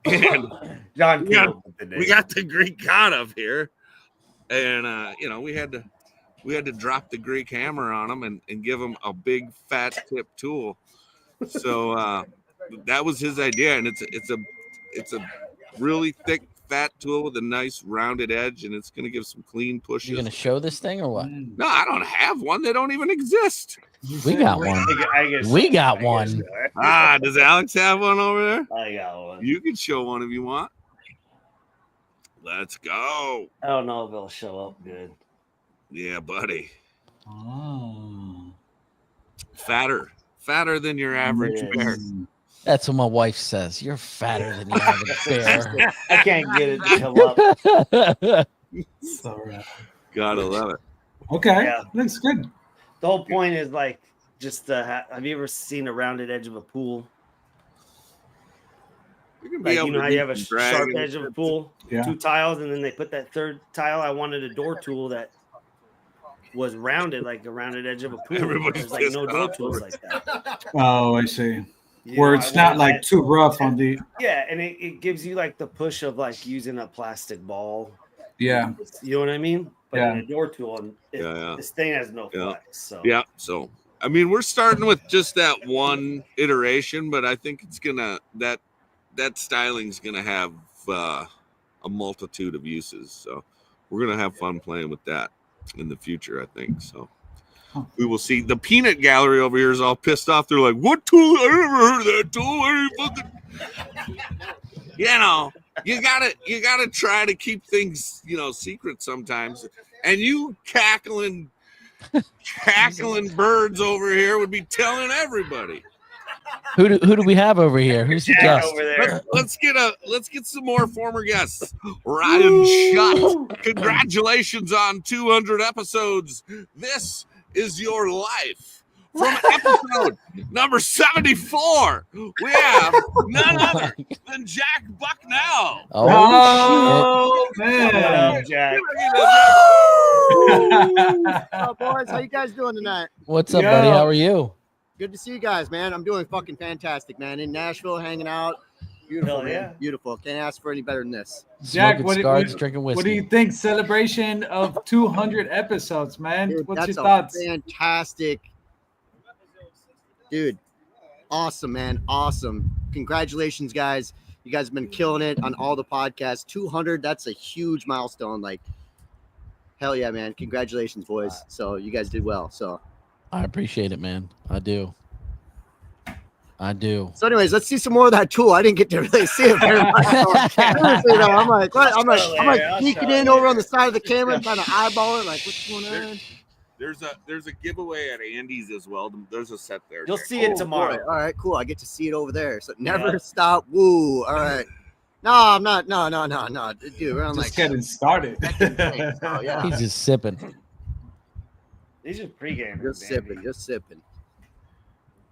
and John, we got the Greek god up here, and we had to drop the Greek hammer on him and give him a big fat tip tool. So that was his idea, and it's a really thick fat tool with a nice rounded edge, and it's going to give some clean pushes. You going to show this thing or what? No, I don't have one. They don't even exist. We got one. We got one. Does Alex have one over there? I got one. You can show one if you want. Let's go. I don't know if it'll show up good. Yeah, buddy. Oh. Fatter than your average bear. That's what my wife says. You're fatter than the average bear. I can't get it to come up. Sorry. Gotta love it. Okay, looks good. The whole point is like just have you ever seen a rounded edge of a pool? Like, you know how you have a sharp edge of a pool, 2 tiles, and then they put that third tile. I wanted a door tool that was rounded, like a rounded edge of a pool. There's like no door tools like that. Oh, I see. Where it's not like too rough on the. Yeah, and it gives you like the push of like using a plastic ball. Yeah. You know what I mean? But in a door tool, and this thing has no flex. So So I mean, we're starting with just that one iteration, but I think it's gonna that styling's gonna have a multitude of uses. So we're gonna have fun playing with that in the future, I think. So we will see. The peanut gallery over here is all pissed off. They're like, "What tool? I never heard of that tool. You gotta try to keep things, secret sometimes." And you cackling birds over here would be telling everybody. Who do we have over here? Who's the guest? Over there. Let's get some more former guests. Ryan Shutt. Congratulations on 200 episodes. This is your life. from episode number 74, we have none other than Jack Bucknell. Oh, man. What up, Jack? What's up, boys? How you guys doing tonight? What's up, buddy? How are you? Good to see you guys, man. I'm doing fucking fantastic, man. In Nashville, hanging out. Beautiful, Hell yeah. man. Beautiful. Can't ask for any better than this. Jack, Smoking cigars, drinking whiskey. what do you think? Celebration of 200 episodes, man. Dude, What's that's your thoughts? fantastic. Dude, awesome, man. Awesome. Congratulations, guys. You guys have been killing it on all the podcasts. 200, that's a huge milestone. Like, hell yeah, man. Congratulations, boys. So you guys did well. So I appreciate it, man. I do. So anyways, let's see some more of that tool. I didn't get to really see it very much. Seriously, though, I'm like peeking in over on the side of the camera and trying to eyeball it. Like, what's going on? There's a giveaway at Andy's as well. There's a set there. You'll see it tomorrow. All right, cool. I get to see it over there. So never stop. Woo. All right. No, I'm not. No. Dude, we're on Just like getting started. so, yeah. He's just sipping. These are pregame. Just sipping.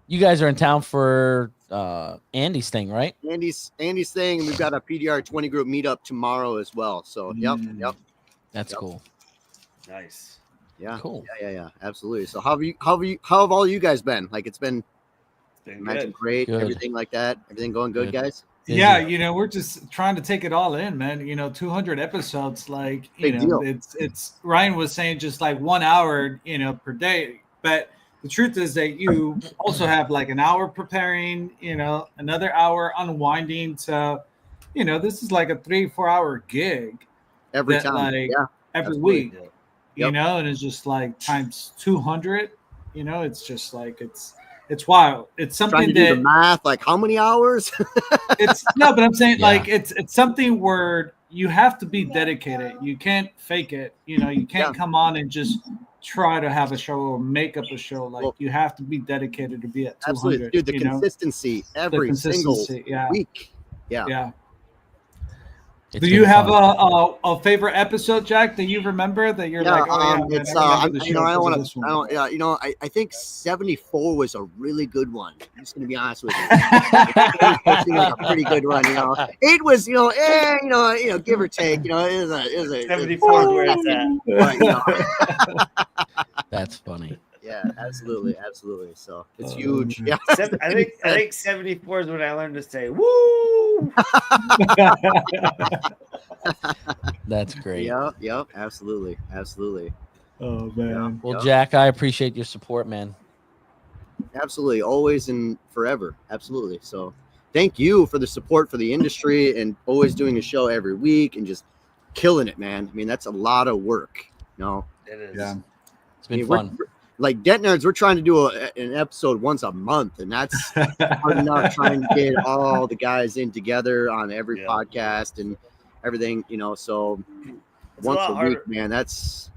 You guys are in town for Andy's thing, right? Andy's thing, and we've got a PDR 20 group meetup tomorrow as well. So yep. That's cool. Nice. Yeah. Cool. Yeah. Absolutely. So how have all you guys been? Like it's been Good. great, Good. everything like that. Everything going good, guys? Yeah, we're just trying to take it all in, man. 200 episodes, like Big deal. it's Ryan was saying just like 1 hour, per day. But the truth is that you also have like an hour preparing, another hour unwinding. So, this is like a 3-4 hour gig Every that, time. like, Yeah. every absolutely. week, and it's just like times 200. It's just like it's wild. It's something Trying to do the math, like how many hours? but I'm saying like it's something where you have to be dedicated. You can't fake it. You can't come on and just try to have a show or make up a show. Like you have to be dedicated to be at 200. Absolutely, dude. The consistency every single week. Yeah. It's Do you been have fun. a favorite episode, Jack, that you remember that you're like, it's I think 74 was a really good one. I'm just gonna be honest with you. It was a pretty good one. 8 was, give or take. It was a 74 where it's at. That's funny. Yeah, absolutely. So it's huge. Yeah, I think 74 is when I learned to say woo. That's great. Yep, absolutely. Oh man. Well, Jack, I appreciate your support, man. Absolutely, always and forever. Absolutely. So thank you for the support for the industry and always doing a show every week and just killing it, man. I mean, that's a lot of work. It is. Yeah. It's been fun. Like Dent Nerds, we're trying to do an episode once a month, and that's hard enough trying to get all the guys in together on every podcast and everything, So It's once a week, man, that's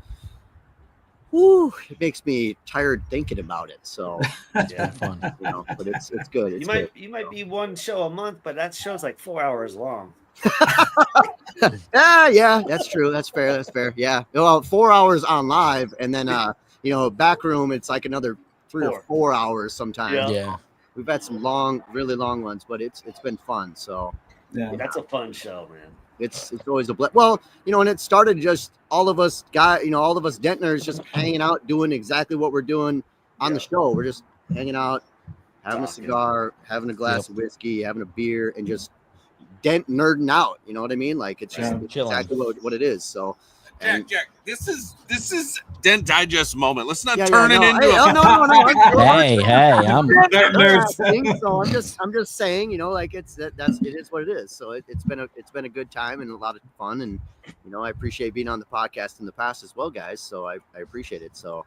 it makes me tired thinking about it. So it's been fun. But it's good. It's good. You might be one show a month, but that show's like 4 hours long. Yeah, that's true. That's fair. Yeah. Well, 4 hours on live, and then back room, it's like another 3 or 4 hours sometimes. Yeah. We've had some really long ones, but it's been fun. So That's a fun show, man. it's always a well, and it started just all of us all of us Dent Nerds just hanging out, doing exactly what we're doing on the show. We're just hanging out, having a cigar, having a glass of whiskey, having a beer, and just Dent nerding out. You know what I mean? Like it's just exactly what it is. So Jack, this is Dent Digest moment. Let's not Yeah, turn yeah, it no, into hey, a. oh, no. Hey, I'm So I'm just saying, like it is what it is. So it's been a good time and a lot of fun, and I appreciate being on the podcast in the past as well, guys. So I appreciate it. So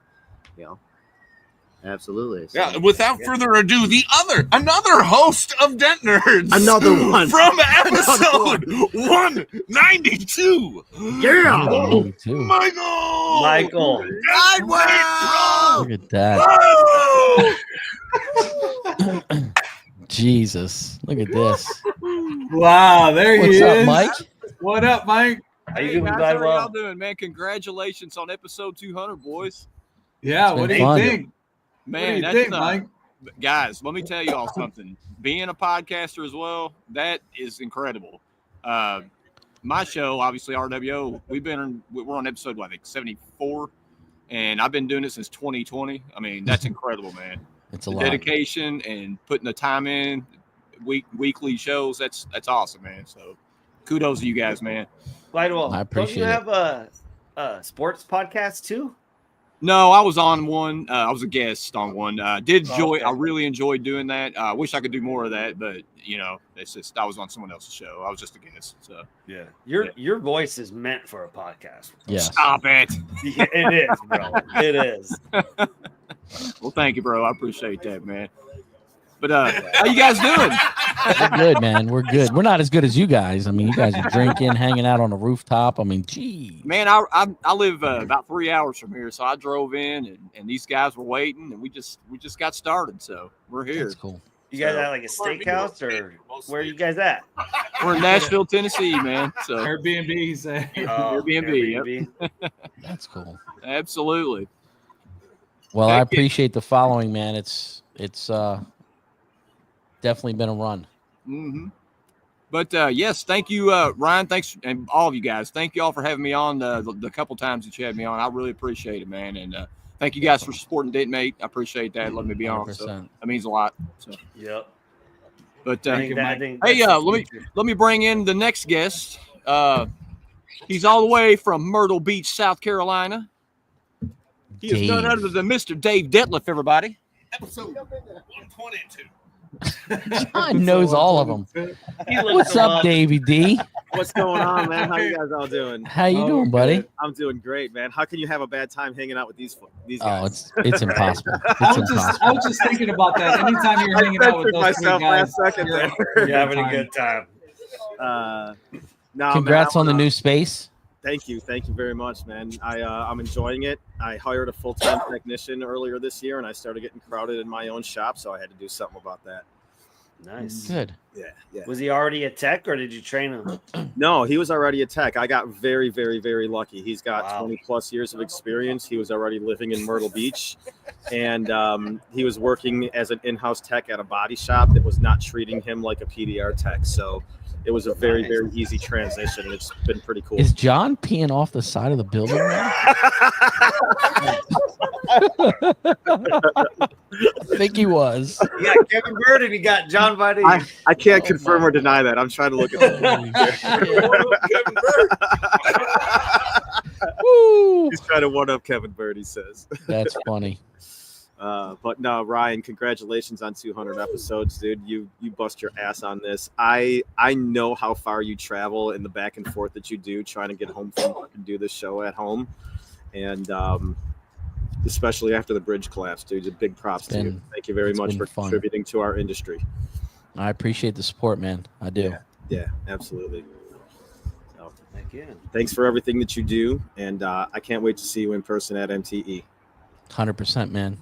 absolutely. So, Yeah, without further ado, another host of Dent Nerds. Another one. From episode 192. Yeah. Michael. Look at that. Jesus. Look at this. Wow, there he is. What's up, Mike? What up, Mike? How you Hey, doing, guys, guys? how are y'all doing, man? Congratulations on episode 200, boys. Yeah, It's what do been you fun. think? Man, what do you think, Mike? Guys, let me tell you all something. Being a podcaster as well, that is incredible. My show, obviously RWO, we're on episode, I think 74, and I've been doing it since 2020. I mean, that's incredible, man. It's a the lot. Dedication and putting the time in, weekly shows. That's awesome, man. So kudos to you guys, man. Well, I appreciate don't you have a sports podcast too? No, I was on one. I was a guest on one. I really enjoyed doing that. I wish I could do more of that, but it's just I was on someone else's show. I was just a guest. So yeah, your voice is meant for a podcast. Yeah, stop it. Yeah, it is, bro. It is. Well, thank you, bro. I appreciate that, man. But how you guys doing? We're good, man. We're good. We're not as good as you guys. I mean, you guys are drinking, hanging out on the rooftop. I mean, gee. Man, I live about 3 hours from here, so I drove in, and these guys were waiting, and we just got started, so we're here. That's cool. You guys at like a steakhouse, or where are you guys at? We're in Nashville, Tennessee, man. So Airbnb, he said. Airbnb. Yep. That's cool. Absolutely. Well, I appreciate the following, man. It's definitely been a run. Mm-hmm. But yes, thank you, Ryan. Thanks, and all of you guys. Thank you all for having me on the couple times that you had me on. I really appreciate it, man. And thank you guys for supporting Dent Mate. I appreciate that. Letting me be on. So that means a lot. So. Yep. But let me bring in the next guest. He's all the way from Myrtle Beach, South Carolina. He is none other than Mr. Dave Detlef, everybody. Episode 122. John knows all of them. What's up, Davey D? What's going on, man? How you guys all doing? How you doing, buddy? I'm doing great, man. How can you have a bad time hanging out with these guys? Oh, it's impossible. I was just thinking about that. Anytime you're hanging out with those three guys, last second you're having a good time. No, congrats on the new space. Thank you very much, man. I'm enjoying it. I hired a full-time technician earlier this year, and I started getting crowded in my own shop, so I had to do something about that. Nice. Good. Yeah. Was he already a tech, or did you train him? No, he was already a tech. I got very, very, very lucky. He's got 20 plus years of experience. He was already living in Myrtle Beach, and he was working as an in-house tech at a body shop that was not treating him like a PDR tech. So it was a very, very easy transition. It's been pretty cool. Is John peeing off the side of the building now? I think he was. You got Kevin Byrd and you got John Vide. I can't confirm or deny that. I'm trying to look at Woo! He's trying to one up Kevin Byrd, he says. That's funny. But no, Ryan, congratulations on 200 episodes, dude. You bust your ass on this. I know how far you travel and the back and forth that you do trying to get home from work and do this show at home. And especially after the bridge collapse, dude, a big props to you. Thank you very much for contributing to our industry. I appreciate the support, man. I do. Yeah, absolutely. So, again, thanks for everything that you do, and I can't wait to see you in person at MTE. 100%, man.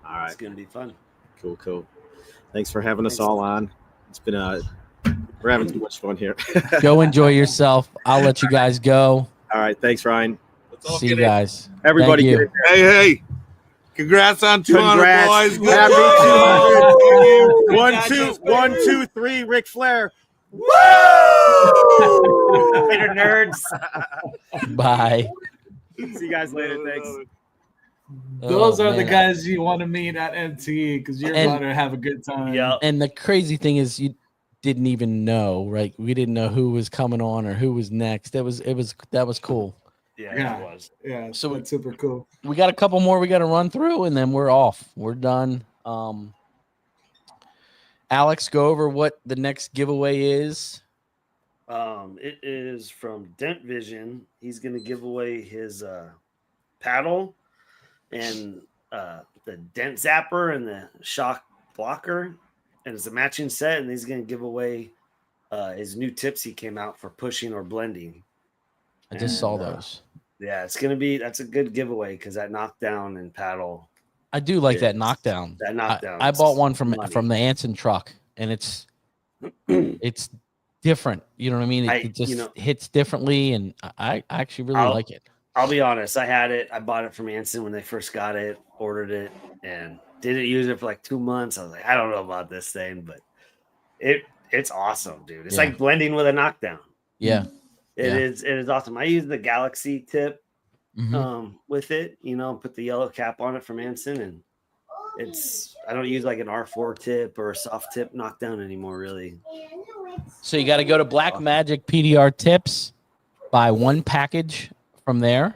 All right, it's gonna be fun. Cool. Thanks for having us all on. It's been we're having too much fun here. Go enjoy yourself. I'll let you guys go. All right, thanks, Ryan. See you guys. Everybody, get it. Hey. Congrats on 200, boys. Good Happy job. 200. 1, 2, 3, Ric Flair. Woo! Later, nerds. Bye. See you guys later. Thanks. Those are the guys you want to meet at MTE because you're about to have a good time. Yeah. And the crazy thing is, you didn't even know, right? We didn't know who was coming on or who was next. That was cool. Yeah, it was. Yeah, so that's super cool. We got a couple more we got to run through, and then we're off. We're done. Alex, go over what the next giveaway is. It is from Dent Vision. He's going to give away his paddle and the dent zapper and the shock blocker, and it's a matching set. And he's going to give away his new tips he came out for pushing or blending. I just saw those. Yeah, that's a good giveaway because that knockdown and paddle. I do like that knockdown. That knockdown. I bought one from the Anson truck, and it's different. You know what I mean? It just hits differently, and I actually really like it. I'll be honest. I had it. I bought it from Anson when they first got it, ordered it, and didn't use it for like 2 months. I was like, I don't know about this thing, but it's awesome, dude. It's like blending with a knockdown. Yeah. It is awesome. I use the Galaxy tip with it, put the yellow cap on it from Anson, and I don't use like an R4 tip or a soft tip knockdown anymore, really. So you got to go to Black Magic PDR Tips, buy one package from there,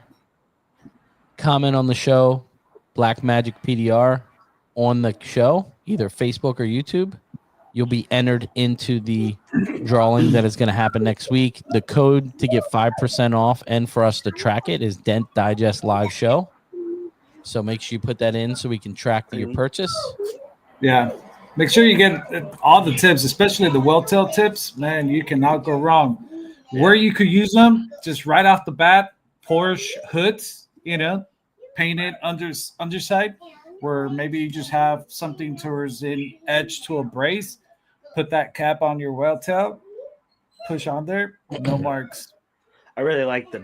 comment on the show, Black Magic PDR on the show, either Facebook or YouTube. You'll be entered into the drawing that is going to happen next week. The code to get 5% off and for us to track it is Dent Digest Live Show. So make sure you put that in so we can track your purchase. Yeah. Make sure you get all the tips, especially the well-tail tips. Man, you cannot go wrong. Where you could use them, just right off the bat, Porsche hoods, painted underside, where maybe you just have something towards an edge to a brace. Put that cap on your well-tail, push on there, no marks. I really like the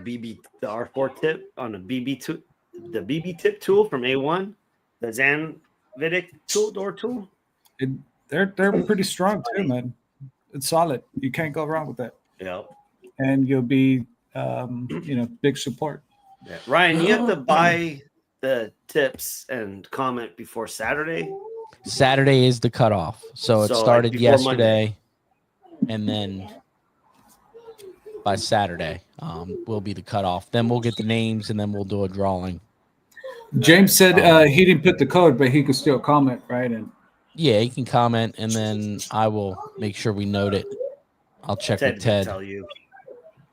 R4 tip on the BB tip tool from A1, the Zanvidic door tool. They're pretty strong too, man. It's solid. You can't go wrong with that. Yeah. And you'll be, big support. Yeah. Ryan, you have to buy the tips and comment before Saturday. Saturday is the cutoff. So it started yesterday, and then by Saturday will be the cutoff. Then we'll get the names, and then we'll do a drawing. James said he didn't put the code, but he could still comment, right? And yeah, he can comment, and then I will make sure we note it. I'll check with Ted. Tell you.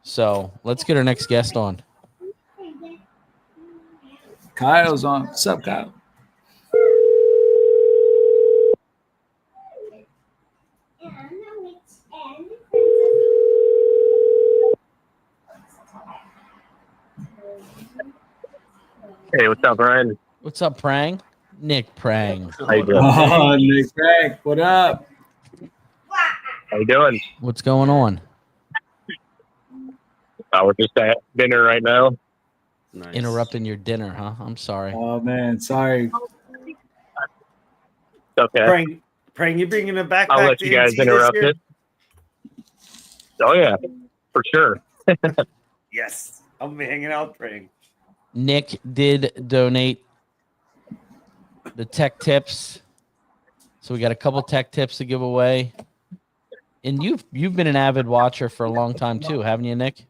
So let's get our next guest on. Kyle's on. What's up, Kyle? Hey, what's up, Ryan? What's up, Prang? Nick Prang. How you doing? Oh, Nick Prang. What up? How you doing? What's going on? We're just at dinner right now. Nice. Interrupting your dinner, huh? I'm sorry. Oh, man. Sorry. It's okay. Prang, you bringing it back? I'll let you guys interrupt it. Oh, yeah, for sure. Yes. I'll be hanging out, Prang. Nick did donate the tech tips. So we got a couple tech tips to give away. And you've been an avid watcher for a long time too, haven't you, Nick?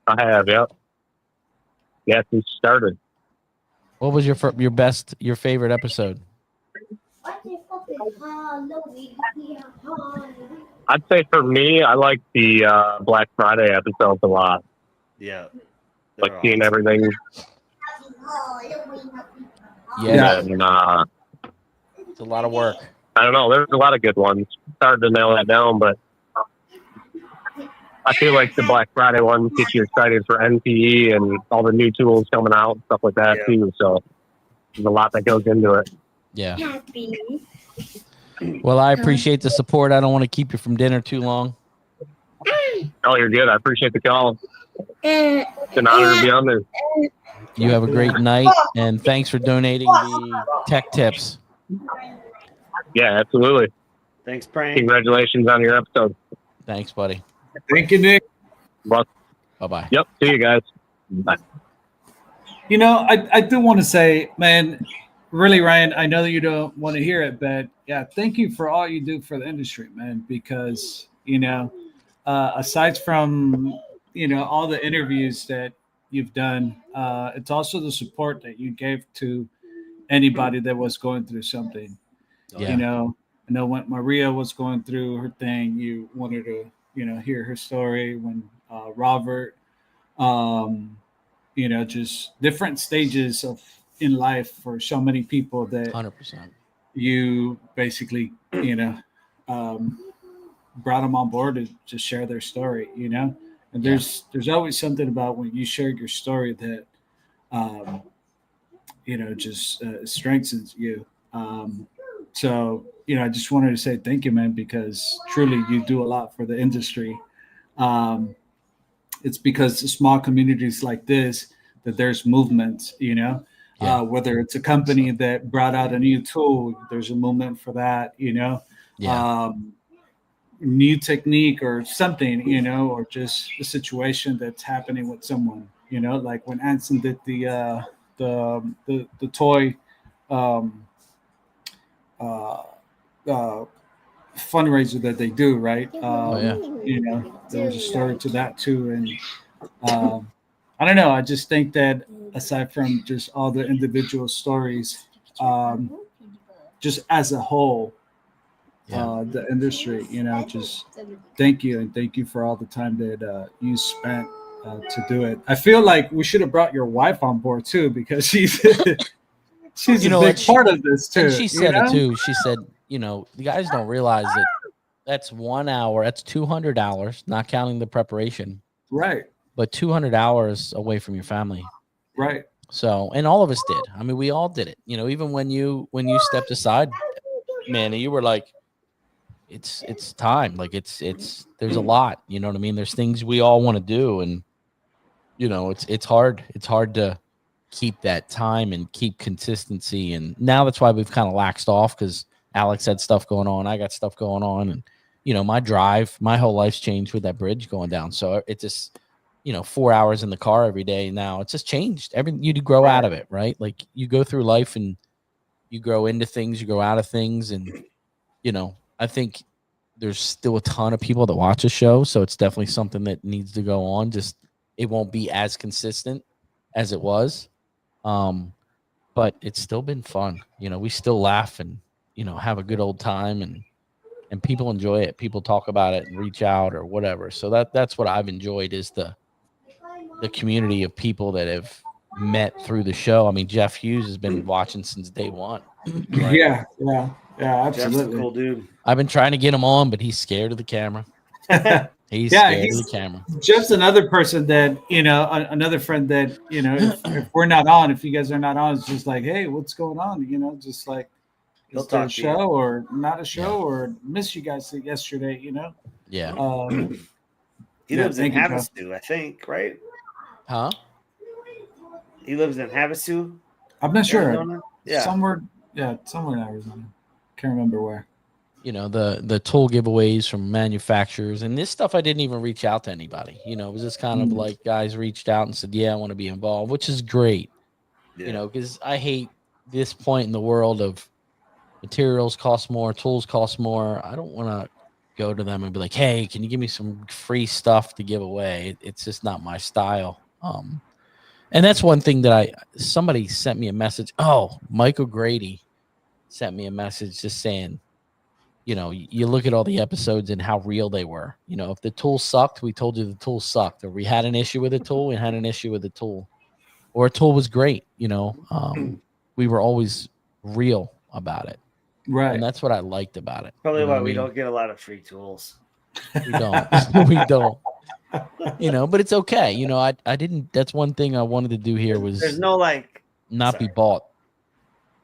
I have, yeah. Yeah, since started. What was your favorite episode? I'd say for me, I like the Black Friday episodes a lot. Yeah. Like seeing everything. Yeah. And, it's a lot of work. I don't know. There's a lot of good ones. It's hard to nail that down, but I feel like the Black Friday ones get you excited for NPE and all the new tools coming out and stuff like that too. So there's a lot that goes into it. Yeah. Well, I appreciate the support. I don't want to keep you from dinner too long. Oh, you're good. I appreciate the call. It's an honor to be on there. You have a great night, and thanks for donating the tech tips. Yeah, absolutely. Thanks, Prang. Congratulations on your episode. Thanks, buddy. Thank you, Nick. Bye-bye. Yep. See you guys. Bye. I do want to say, man, really, Ryan, I know that you don't want to hear it, but yeah, thank you for all you do for the industry, man, because, aside from, all the interviews that you've done, it's also the support that you gave to anybody that was going through something. Yeah. I know when Maria was going through her thing, you wanted to, hear her story. When Robert, just different stages in life for so many people that 100%. You basically, brought them on board to just share their story, And there's always something about when you share your story that, just strengthens you. So, I just wanted to say thank you, man, because truly you do a lot for the industry. It's because small communities like this that there's movements, Whether it's a company that brought out a new tool, there's a moment for that, new technique or something, or just a situation that's happening with someone, like when Anson did the toy fundraiser that they do, right? There's a story to that too. And I don't know, I just think that aside from just all the individual stories, just as a whole, the industry, just thank you, and thank you for all the time that you spent to do it. I feel like we should have brought your wife on board too, because she's a big part of this too. And she said it too. She said, the guys don't realize that that's 1 hour, that's $200, not counting the preparation. Right. But 200 hours away from your family. Right. So, and all of us did. I mean, we all did it. Even when you stepped aside, man, you were like, it's time. Like there's a lot, you know what I mean? There's things we all want to do, and it's hard. It's hard to keep that time and keep consistency. And now that's why we've kind of laxed off, because Alex had stuff going on, I got stuff going on, and my whole life's changed with that bridge going down. So it just 4 hours in the car every day now, it's just changed. You grow out of it, right? Like you go through life and you grow into things, you grow out of things. And I think there's still a ton of people that watch the show, so it's definitely something that needs to go on. Just it won't be as consistent as it was, but it's still been fun. We still laugh and have a good old time, and people enjoy it. People talk about it and reach out or whatever. So that's what I've enjoyed, is the community of people that have met through the show. I mean, Jeff Hughes has been watching since day one. Right? Yeah, absolutely. Jeff's a cool dude. I've been trying to get him on, but he's scared of the camera. He's scared of the camera. Jeff's another person that, another friend that, if we're not on, if you guys are not on, it's just like, hey, what's going on? Just like, is there a show or not a show, or miss you guys yesterday, Yeah. He lives in Havasu, I think, right? Huh? He lives in Havasu. I'm not sure. Arizona? Yeah. Somewhere in Arizona. Can't remember where. The tool giveaways from manufacturers, and this stuff I didn't even reach out to anybody. It was just kind of like guys reached out and said, yeah, I want to be involved, which is great. Because I hate this point in the world of materials cost more, tools cost more. I don't want to go to them and be like, hey, can you give me some free stuff to give away? It's just not my style. And that's one thing that somebody sent me a message. Oh, Mike O'Grady sent me a message just saying, you look at all the episodes and how real they were. If the tool sucked, we told you the tool sucked. Or we had an issue with the tool, we had an issue with the tool. Or a tool was great, we were always real about it. Right. And that's what I liked about it. Probably why we don't get a lot of free tools. We don't. We don't. But it's okay. I didn't. That's one thing I wanted to do here was there's no not be bought.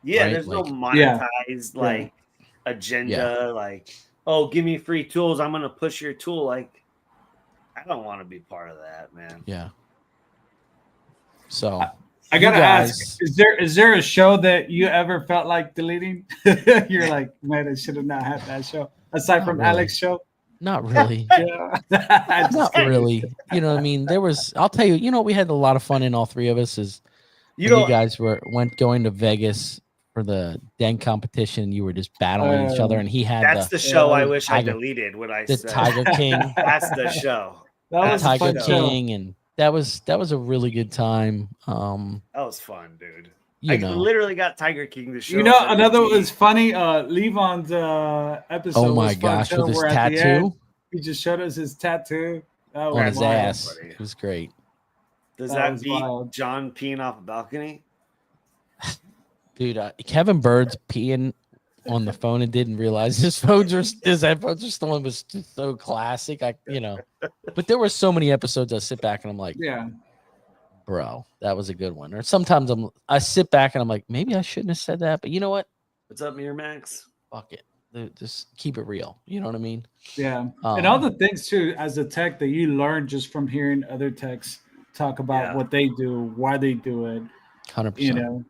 Yeah, right? there's no monetized agenda. Like, oh, give me free tools, I'm gonna push your tool. Like, I don't want to be part of that, man. Yeah. So I gotta ask: is there a show that you ever felt like deleting? You're like, man, I should have not had that show. Aside from really. Alex's show. Not really. Not really. You know what I mean? I'll tell you, we had a lot of fun in all three of us. You guys went going to Vegas for the dent competition. You were just battling each other, and he had that's the show I wish I deleted what I said. The Tiger King. That's the show. That was Tiger King, and that was a really good time. That was fun, dude. I literally got Tiger King to show. Another one was funny. Levon's episode. Oh my gosh, with his tattoo. He just showed us his tattoo on his ass. Buddy. It was great. Does that beat John peeing off a balcony? Dude, Kevin Byrd's peeing on the phone and didn't realize his headphones were still was so classic. But there were so many episodes I sit back and I'm like, yeah. Bro, that was a good one. Or sometimes I sit back and I'm like, maybe I shouldn't have said that, but you know what? What's up, Miramax? Fuck it. Just keep it real. You know what I mean? Yeah. And all the things too, as a tech that you learn just from hearing other techs talk about what they do, why they do it. 100%.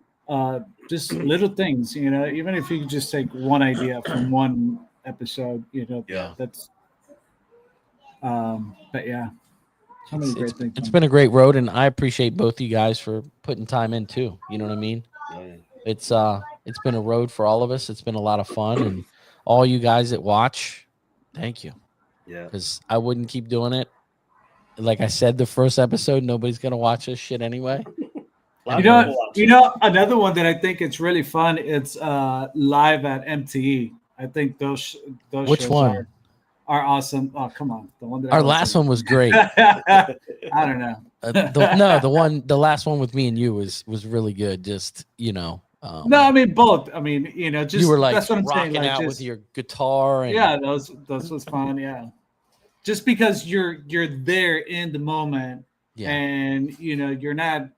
just little things, you know, even if you could just take one idea from one episode, you know, that's but yeah, so many great things. It's been a great road, and I appreciate both you guys for putting time in too. You know what I mean? It's been a road for all of us. It's been a lot of fun, and all you guys that watch, thank you. Yeah, because I wouldn't keep doing it. Like I said, the first episode, nobody's gonna watch this shit anyway. You know, another one that I think it's really fun. It's live at MTE. I think those Which shows one? Are awesome. Oh, come on, the one that Our last one was great. I don't know. The last one with me and you was really good. Just no, I mean both. I mean, you know, just you were like that's what I'm rocking saying. Like, out just, with your guitar. And, yeah, those was fun. Yeah, just because you're there in the moment, and you know you're not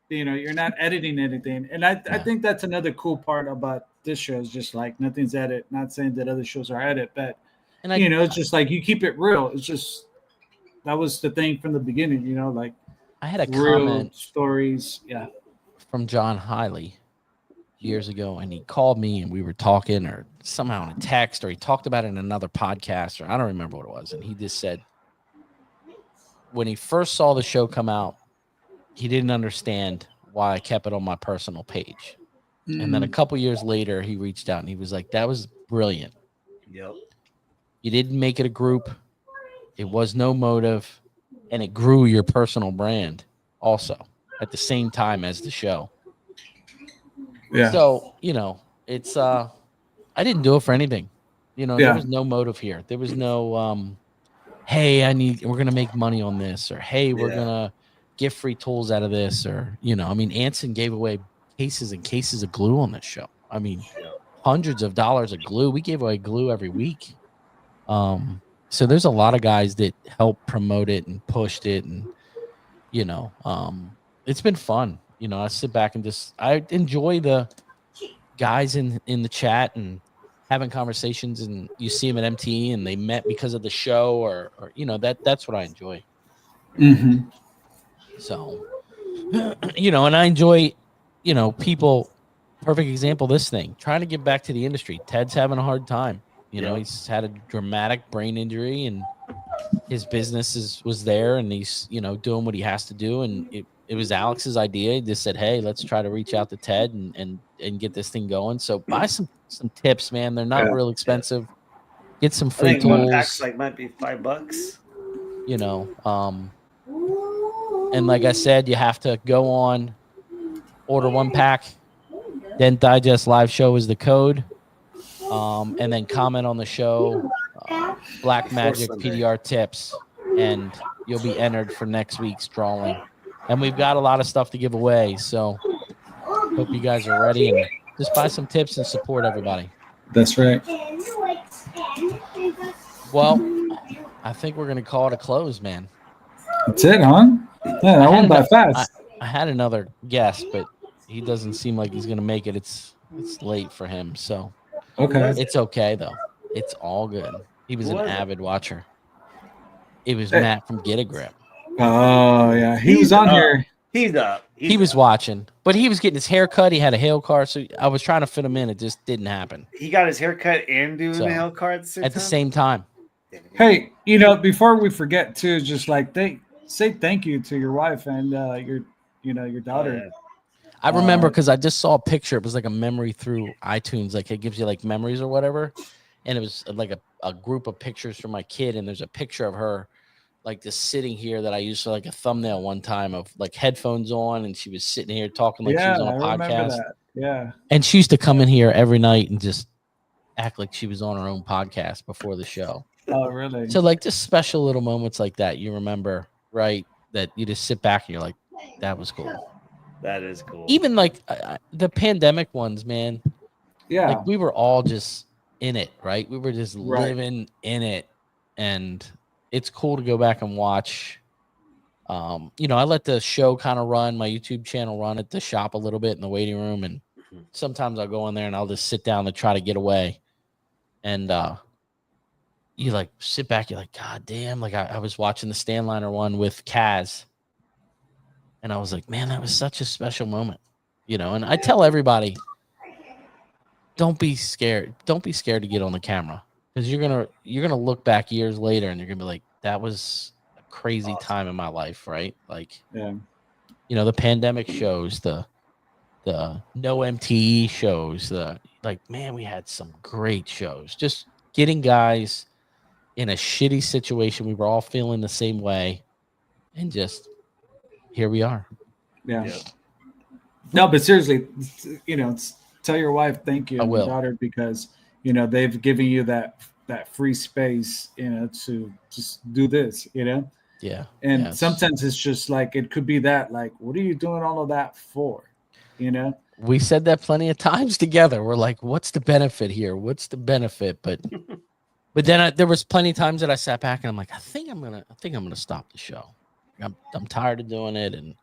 editing anything, and I think that's another cool part about this show is just like nothing's edit. Not saying that other shows are edit, but it's just like you keep it real. It's just that was the thing from the beginning. You know, like I had a real comment stories. Yeah. From John Hiley years ago, and he called me and we were talking or somehow in a text, or he talked about it in another podcast, or I don't remember what it was. And he just said when he first saw the show come out, he didn't understand why I kept it on my personal page. And then a couple years later, he reached out and he was like, that was brilliant. Yep. You didn't make it a group. It was no motive, and it grew your personal brand also at the same time as the show. Yeah. So, it's I didn't do it for anything. There was no motive here. There was no hey, we're gonna make money on this, or hey, we're gonna get free tools out of this, or Anson gave away cases and cases of glue on this show. I mean, hundreds of dollars of glue. We gave away glue every week. So there's a lot of guys that helped promote it and pushed it, and it's been fun. I sit back and I enjoy the guys in the chat and having conversations, and you see them at MTE and they met because of the show, or that's what I enjoy. Mm-hmm. So, and I enjoy, people. Perfect example, this thing, trying to get back to the industry. Ted's having a hard time. He's had a dramatic brain injury, and his business was there, and he's, doing what he has to do. And it was Alex's idea. He just said, hey, let's try to reach out to Ted and get this thing going. So buy some tips, man. They're not real expensive. Get some free tools. One pack's might be $5. And like I said, you have to go on, order one pack. Dent Digest live show is the code. And then comment on the show, Black Magic PDR tips, and you'll be entered for next week's drawing. And we've got a lot of stuff to give away, so hope you guys are ready, and just buy some tips and support everybody. That's right. Well, I think we're gonna call it a close, man. That's it, huh? Yeah, that went by fast. I had another guest, but he doesn't seem like he's gonna make it. It's late for him, so. Okay. It's okay, though. It's all good. He was an avid watcher. It was Matt from Get a Grip. Oh, yeah. He was on here. He's up. He was watching, but he was getting his hair cut. He had a hail car, so I was trying to fit him in. It just didn't happen. He got his hair cut and doing the hail car at the same time. Hey, before we forget, too, just like say thank you to your wife and your daughter. Yeah. I remember because I just saw a picture. It was like a memory through iTunes. Like it gives you like memories or whatever. And it was like a group of pictures from my kid. And there's a picture of her like just sitting here that I used for like a thumbnail one time of like headphones on. And she was sitting here talking like she was on a podcast. That. Yeah. And she used to come in here every night and just act like she was on her own podcast before the show. Oh, really? So like just special little moments like that. You remember, right? That you just sit back and you're like, that was cool. That is cool. Even like the pandemic ones, man. Yeah. Like we were all just in it, right? We were just living in it. And it's cool to go back and watch. I let the show kind of run, my YouTube channel run at the shop a little bit in the waiting room. And sometimes I'll go in there and I'll just sit down and try to get away. And you like sit back, you're like, God damn. Like I was watching the Stanliner one with Kaz. And I was like, man, that was such a special moment. And I tell everybody, don't be scared. Don't be scared to get on the camera, because you're gonna look back years later and you're gonna be like, that was a crazy time in my life, right? Like, the pandemic shows, the no MTE shows, man, we had some great shows. Just getting guys in a shitty situation, we were all feeling the same way, and just here we are. Yeah. No, but seriously, tell your wife thank you and your daughter, because they've given you that free space, to just do this, Yeah. And sometimes it's just like, it could be that, like, what are you doing all of that for? We said that plenty of times together. We're like, what's the benefit here? What's the benefit? But then there was plenty of times that I sat back and I'm like, I think I'm gonna stop the show. I'm tired of doing it. And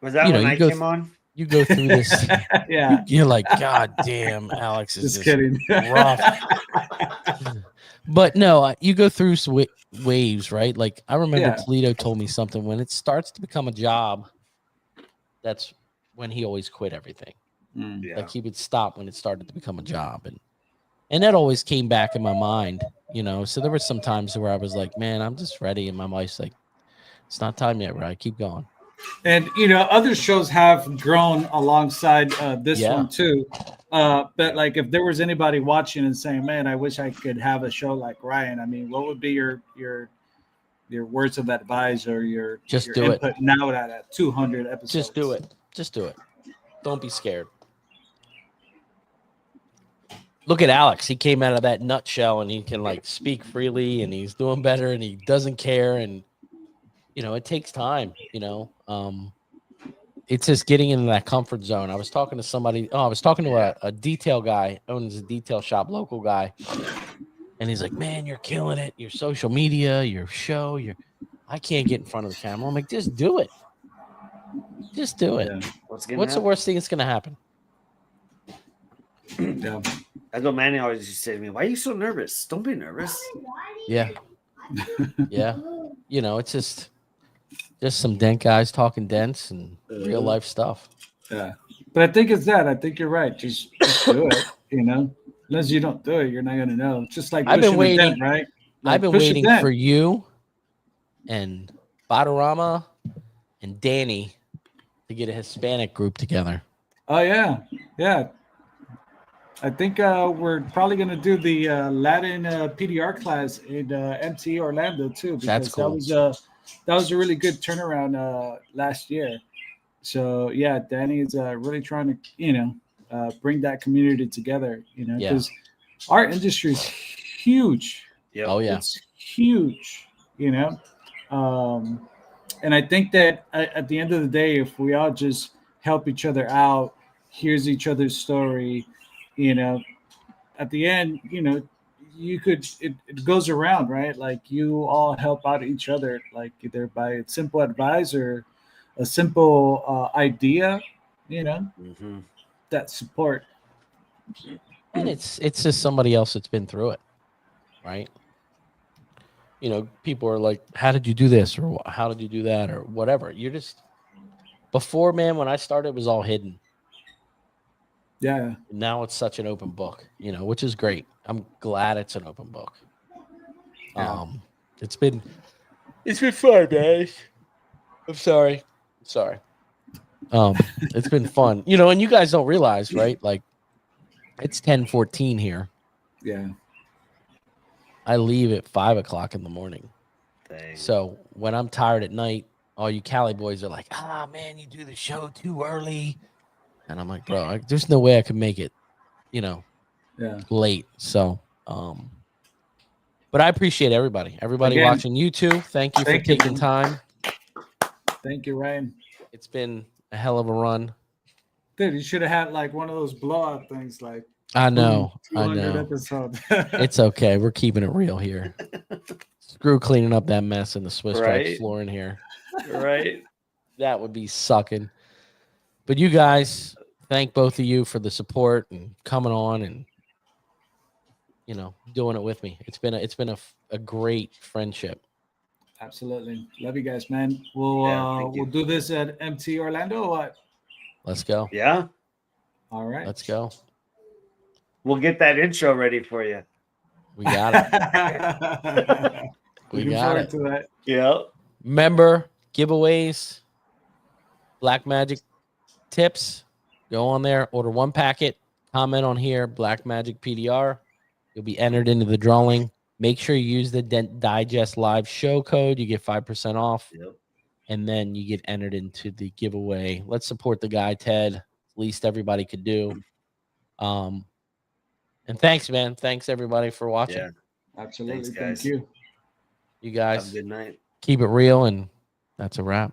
was that when I came on? You go through this. Yeah. You're like, God damn, Alex is just kidding. Rough. But no, you go through waves, right? Like, I remember Toledo told me something, when it starts to become a job, that's when he always quit everything. Like, he would stop when it started to become a job. And that always came back in my mind, So there were some times where I was like, man, I'm just ready. And my wife's like, it's not time yet, right? Keep going. And, other shows have grown alongside this one too. But like, if there was anybody watching and saying, man, I wish I could have a show like Ryan, I mean, what would be your words of advice or your input now at 200 episodes? Just do it. Just do it. Don't be scared. Look at Alex. He came out of that nutshell and he can like speak freely and he's doing better and he doesn't care. And, it takes time, it's just getting into that comfort zone. I was talking to somebody. I was talking to a detail guy, owns a detail shop, local guy. And he's like, man, you're killing it. Your social media, your show, I can't get in front of the camera. I'm like, just do it. Just do it. Yeah. What's the worst thing that's going to happen? Yeah. That's what Manny always used to say to me. Why are you so nervous? Don't be nervous. Yeah. Yeah. It's just some dent guys talking dents and real life stuff. Yeah. But I think it's that. I think you're right. Just do it, Unless you don't do it, you're not going to know. Just like I've been waiting, dent, right? Like, I've been waiting for you and Badarama and Danny to get a Hispanic group together. Oh, yeah. Yeah. I think we're probably going to do the Latin PDR class in MT Orlando too. Because that's cool. That was a really good turnaround last year. So yeah, Danny is really trying to bring that community together. Because our industry is huge. Yeah. Oh yeah, it's huge. And I think that at the end of the day, if we all just help each other out, here's each other's story. At the end, it goes around, right? Like, you all help out each other, like either by simple advice or a simple idea, that support. And it's just somebody else that's been through it, right? People are like, how did you do this? Or how did you do that? Or whatever. You're just, before, man, when I started, it was all hidden. Yeah. Now it's such an open book, which is great. I'm glad it's an open book. Yeah. It's been fun, guys. I'm sorry. It's been fun, and you guys don't realize, right? Like, it's 10:14 here. Yeah. I leave at 5:00 in the morning. Dang. So when I'm tired at night, all you Cali boys are like, man, you do the show too early. And I'm like, bro, there's no way I could make it, late. So, but I appreciate everybody Again, watching you too. Thank you for taking time. Thank you, Ryan. It's been a hell of a run. Dude, you should have had like one of those blowout things. Like, I know. Episodes. It's okay. We're keeping it real here. Screw cleaning up that mess in the Swiss Stripes floor in here. Right. That would be sucking. But you guys, thank both of you for the support and coming on and doing it with me. It's been a great friendship. Absolutely, love you guys, man. We'll do this at MT Orlando or what? Let's go. Yeah. All right. Let's go. We'll get that intro ready for you. We got it. We got it. To that. Yep. Remember, giveaways, Black Magic tips. Go on there, order 1 packet, comment on here, Black Magic PDR. You'll be entered into the drawing. Make sure you use the Dent Digest live show code. You get 5% off. Yep. And then you get entered into the giveaway. Let's support the guy, Ted. Least everybody could do. And thanks, man. Thanks, everybody, for watching. Yeah. Absolutely. Thanks, guys. Thank you. You guys have a good night. Keep it real, and that's a wrap.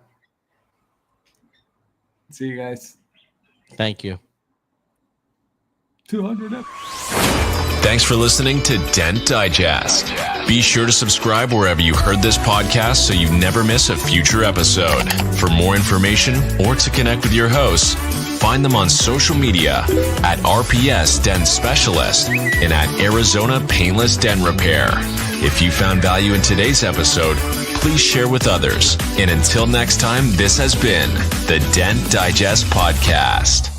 See you guys. Thank you. 200 up. Thanks for listening to Dent Digest. Be sure to subscribe wherever you heard this podcast so you never miss a future episode. For more information or to connect with your hosts, find them on social media at RPS Dent Specialist and at Arizona Paintless Dent Repair. If you found value in today's episode, please share with others. And until next time, this has been the Dent Digest Podcast.